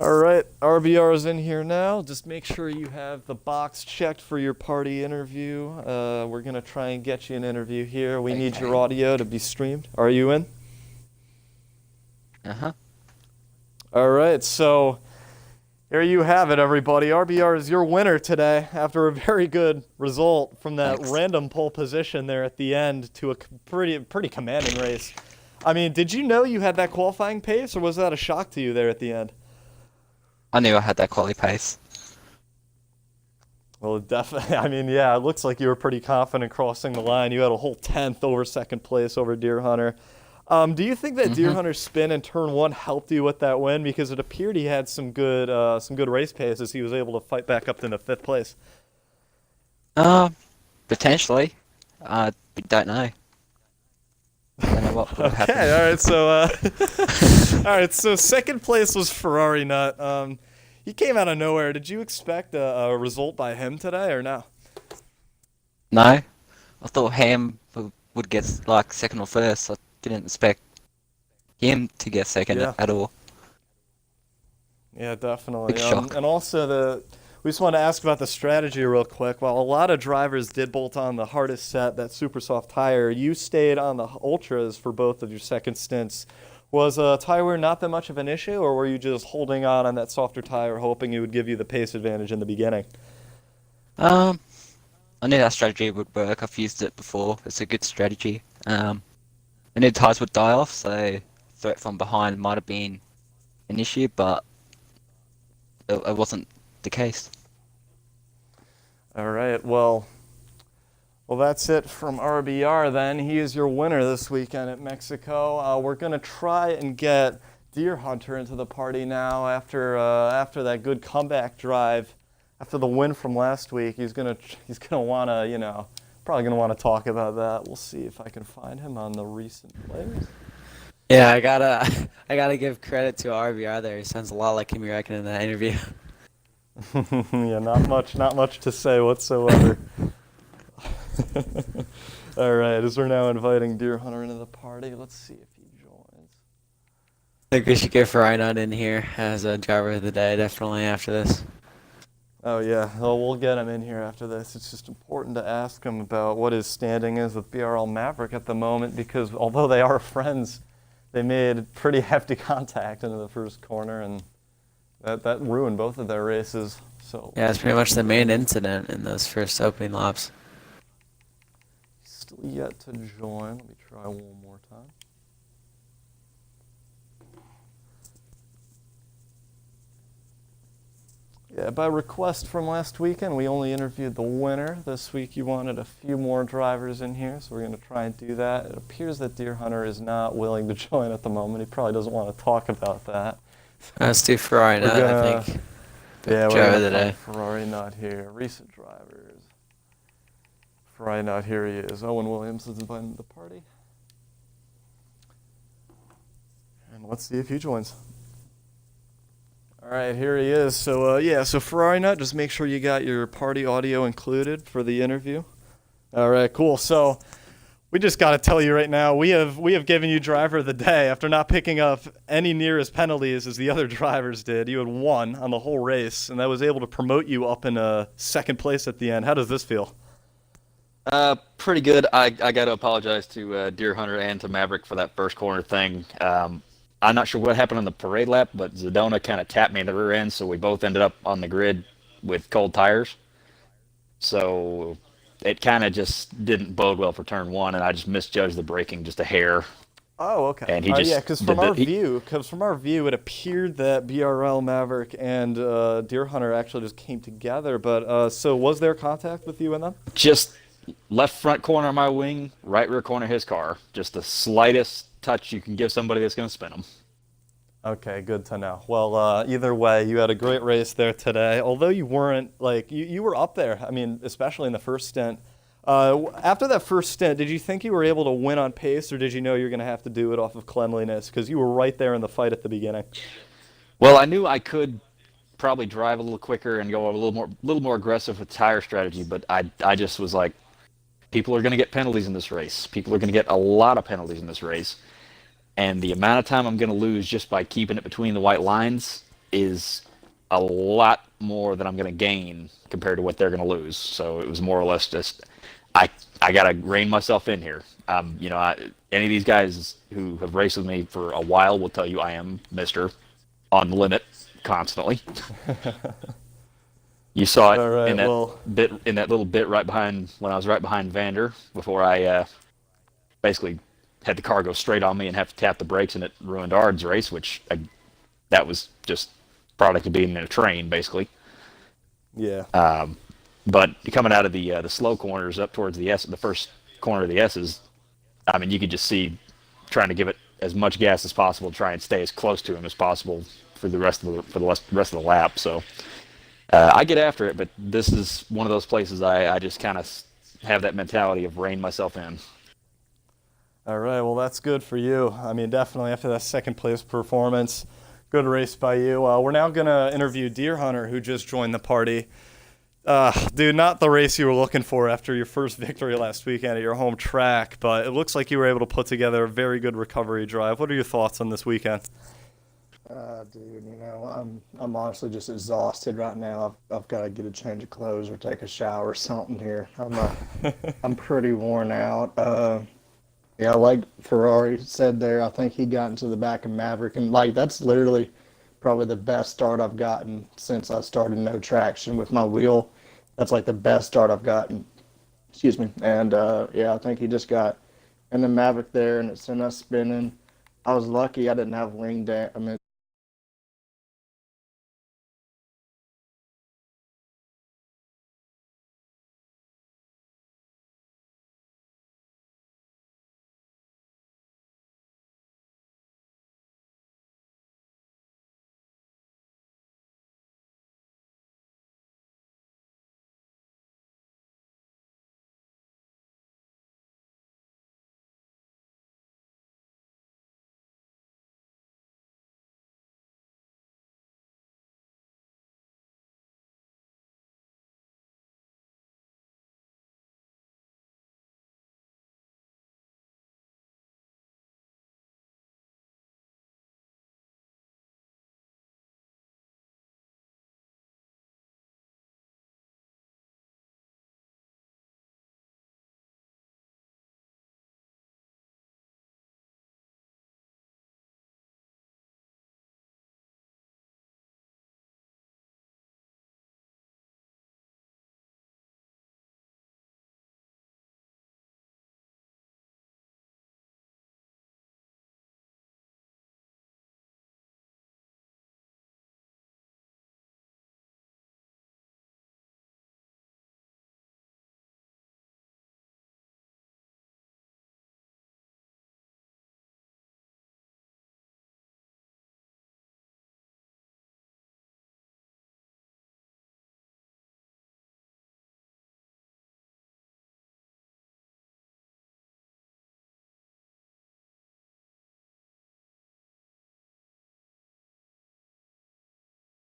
A: All right, RBR is in here now. Just make sure you have the box checked for your party interview. We're going to try and get you an interview here. We need your audio to be streamed. Are you in?
B: Uh-huh.
A: All right, so there you have it, everybody. RBR is your winner today after a very good result from that
B: Thanks.
A: random pole position there at the end to a pretty commanding race. I mean, did you know you had that qualifying pace, or was that a shock to you there at the end?
C: I knew I had that quality pace.
A: Well, definitely. I mean, yeah, it looks like you were pretty confident crossing the line. You had a whole tenth over second place over Deer Hunter. Do you think that Deer Hunter's spin in turn one helped you with that win? Because it appeared he had some good race pace as he was able to fight back up into fifth place.
C: Potentially. We don't know. Don't know what would happen.
A: Okay, all right. So, all right. So, second place was Ferrari Nut. He came out of nowhere. Did you expect a result by him today, or no?
C: No, I thought would get like second or first. I didn't expect him to get second
A: Yeah.
C: at all.
A: Yeah, definitely.
C: Big shock.
A: And also we just want to ask about the strategy real quick. While a lot of drivers did bolt on the hardest set, that super soft tire, you stayed on the ultras for both of your second stints. Was tire wear not that much of an issue, or were you just holding on that softer tire, hoping it would give you the pace advantage in the beginning?
C: I knew that strategy would work. I've used it before. It's a good strategy. I knew tires would die off, so threat from behind might have been an issue, but it wasn't the case.
A: All right. Well, that's it from RBR then. He is your winner this weekend at Mexico. We're going to try and get Deer Hunter into the party now after that good comeback drive, after the win from last week. He's going to want to, probably going to want to talk about that. We'll see if I can find him on the recent players.
B: Yeah, I gotta give credit to RBR there. He sounds a lot like Kimi Räikkönen in that interview.
A: Yeah, not much to say whatsoever. All right, as we're now inviting Deer Hunter into the party, let's see if he joins.
B: I think we should get Ferrari in here as a driver of the day, definitely after this.
A: Oh yeah, well, we'll get him in here after this. It's just important to ask him about what his standing is with BRL Maverick at the moment, because although they are friends, they made pretty hefty contact into the first corner, and that ruined both of their races. So
B: Yeah, it's pretty much the main incident in those first opening laps.
A: still yet to join. Let me try one more time. Yeah, by request from last weekend, we only interviewed the winner. This week you wanted a few more drivers in here, so we're going to try and do that. It appears that Deer Hunter is not willing to join at the moment. He probably doesn't want to talk about that.
B: Let's do Ferrari
A: We're
B: I think.
A: Yeah, we're
B: Driver
A: going
B: of the
A: to
B: day.
A: find Ferrari not here. Recent drivers. Ferrari not here he is. Owen Williams is invited to the party. And let's see if he joins. All right, here he is. So Ferrari Nut, just make sure you got your party audio included for the interview. All right, cool. So we just got to tell you right now, we have given you driver of the day after not picking up any near as penalties as the other drivers did. You had won on the whole race, and that was able to promote you up in second place at the end. How does this feel?
D: Pretty good. I got to apologize to Deer Hunter and to Maverick for that first corner thing. I'm not sure what happened on the parade lap, but Zadona kind of tapped me in the rear end, so we both ended up on the grid with cold tires. So it kind of just didn't bode well for turn one, and I just misjudged the braking just a hair.
A: Oh, okay.
D: And he
A: Yeah,
D: just
A: because
D: did
A: from our view, it appeared that BRL Maverick and Deer Hunter actually just came together. But so was there contact with you and them?
D: just left front corner of my wing, right rear corner of his car. Just the slightest touch you can give somebody that's going to spin them.
A: Okay, good to know. Well, either way, you had a great race there today. Although you weren't like you were up there. I mean, especially in the first stint. After that first stint, did you think you were able to win on pace, or did you know you're going to have to do it off of cleanliness? Because you were right there in the fight at the beginning.
D: Well, I knew I could probably drive a little quicker and go a little more aggressive with tire strategy, but I just was like, people are going to get penalties in this race. People are going to get a lot of penalties in this race. And the amount of time I'm going to lose just by keeping it between the white lines is a lot more than I'm going to gain compared to what they're going to lose. So it was more or less just, I got to rein myself in here. Any of these guys who have raced with me for a while will tell you I am Mr. On the limit constantly. You saw it in that little bit right behind when I was right behind Vander before I basically had the car go straight on me and have to tap the brakes, and it ruined Ard's race, that was just product of being in a train, basically.
A: Yeah.
D: But coming out of the slow corners up towards the first corner of the S's, I mean, you could just see trying to give it as much gas as possible, try and stay as close to him as possible for the rest of the lap. So I get after it, but this is one of those places I just kind of have that mentality of rein myself in.
A: All right, well, that's good for you. I mean, definitely after that second place performance, good race by you. We're now going to interview Deer Hunter, who just joined the party. Dude, not the race you were looking for after your first victory last weekend at your home track, but it looks like you were able to put together a very good recovery drive. What are your thoughts on this weekend?
E: Dude, I'm honestly just exhausted right now. I've got to get a change of clothes or take a shower or something here. I'm pretty worn out. Yeah, like Ferrari said there, I think he got into the back of Maverick, and that's literally probably the best start I've gotten since I started no traction with my wheel. That's like the best start I've gotten. Excuse me. And yeah, I think he just got in the Maverick there, and it sent us spinning. I was lucky I didn't have wing damage. I mean,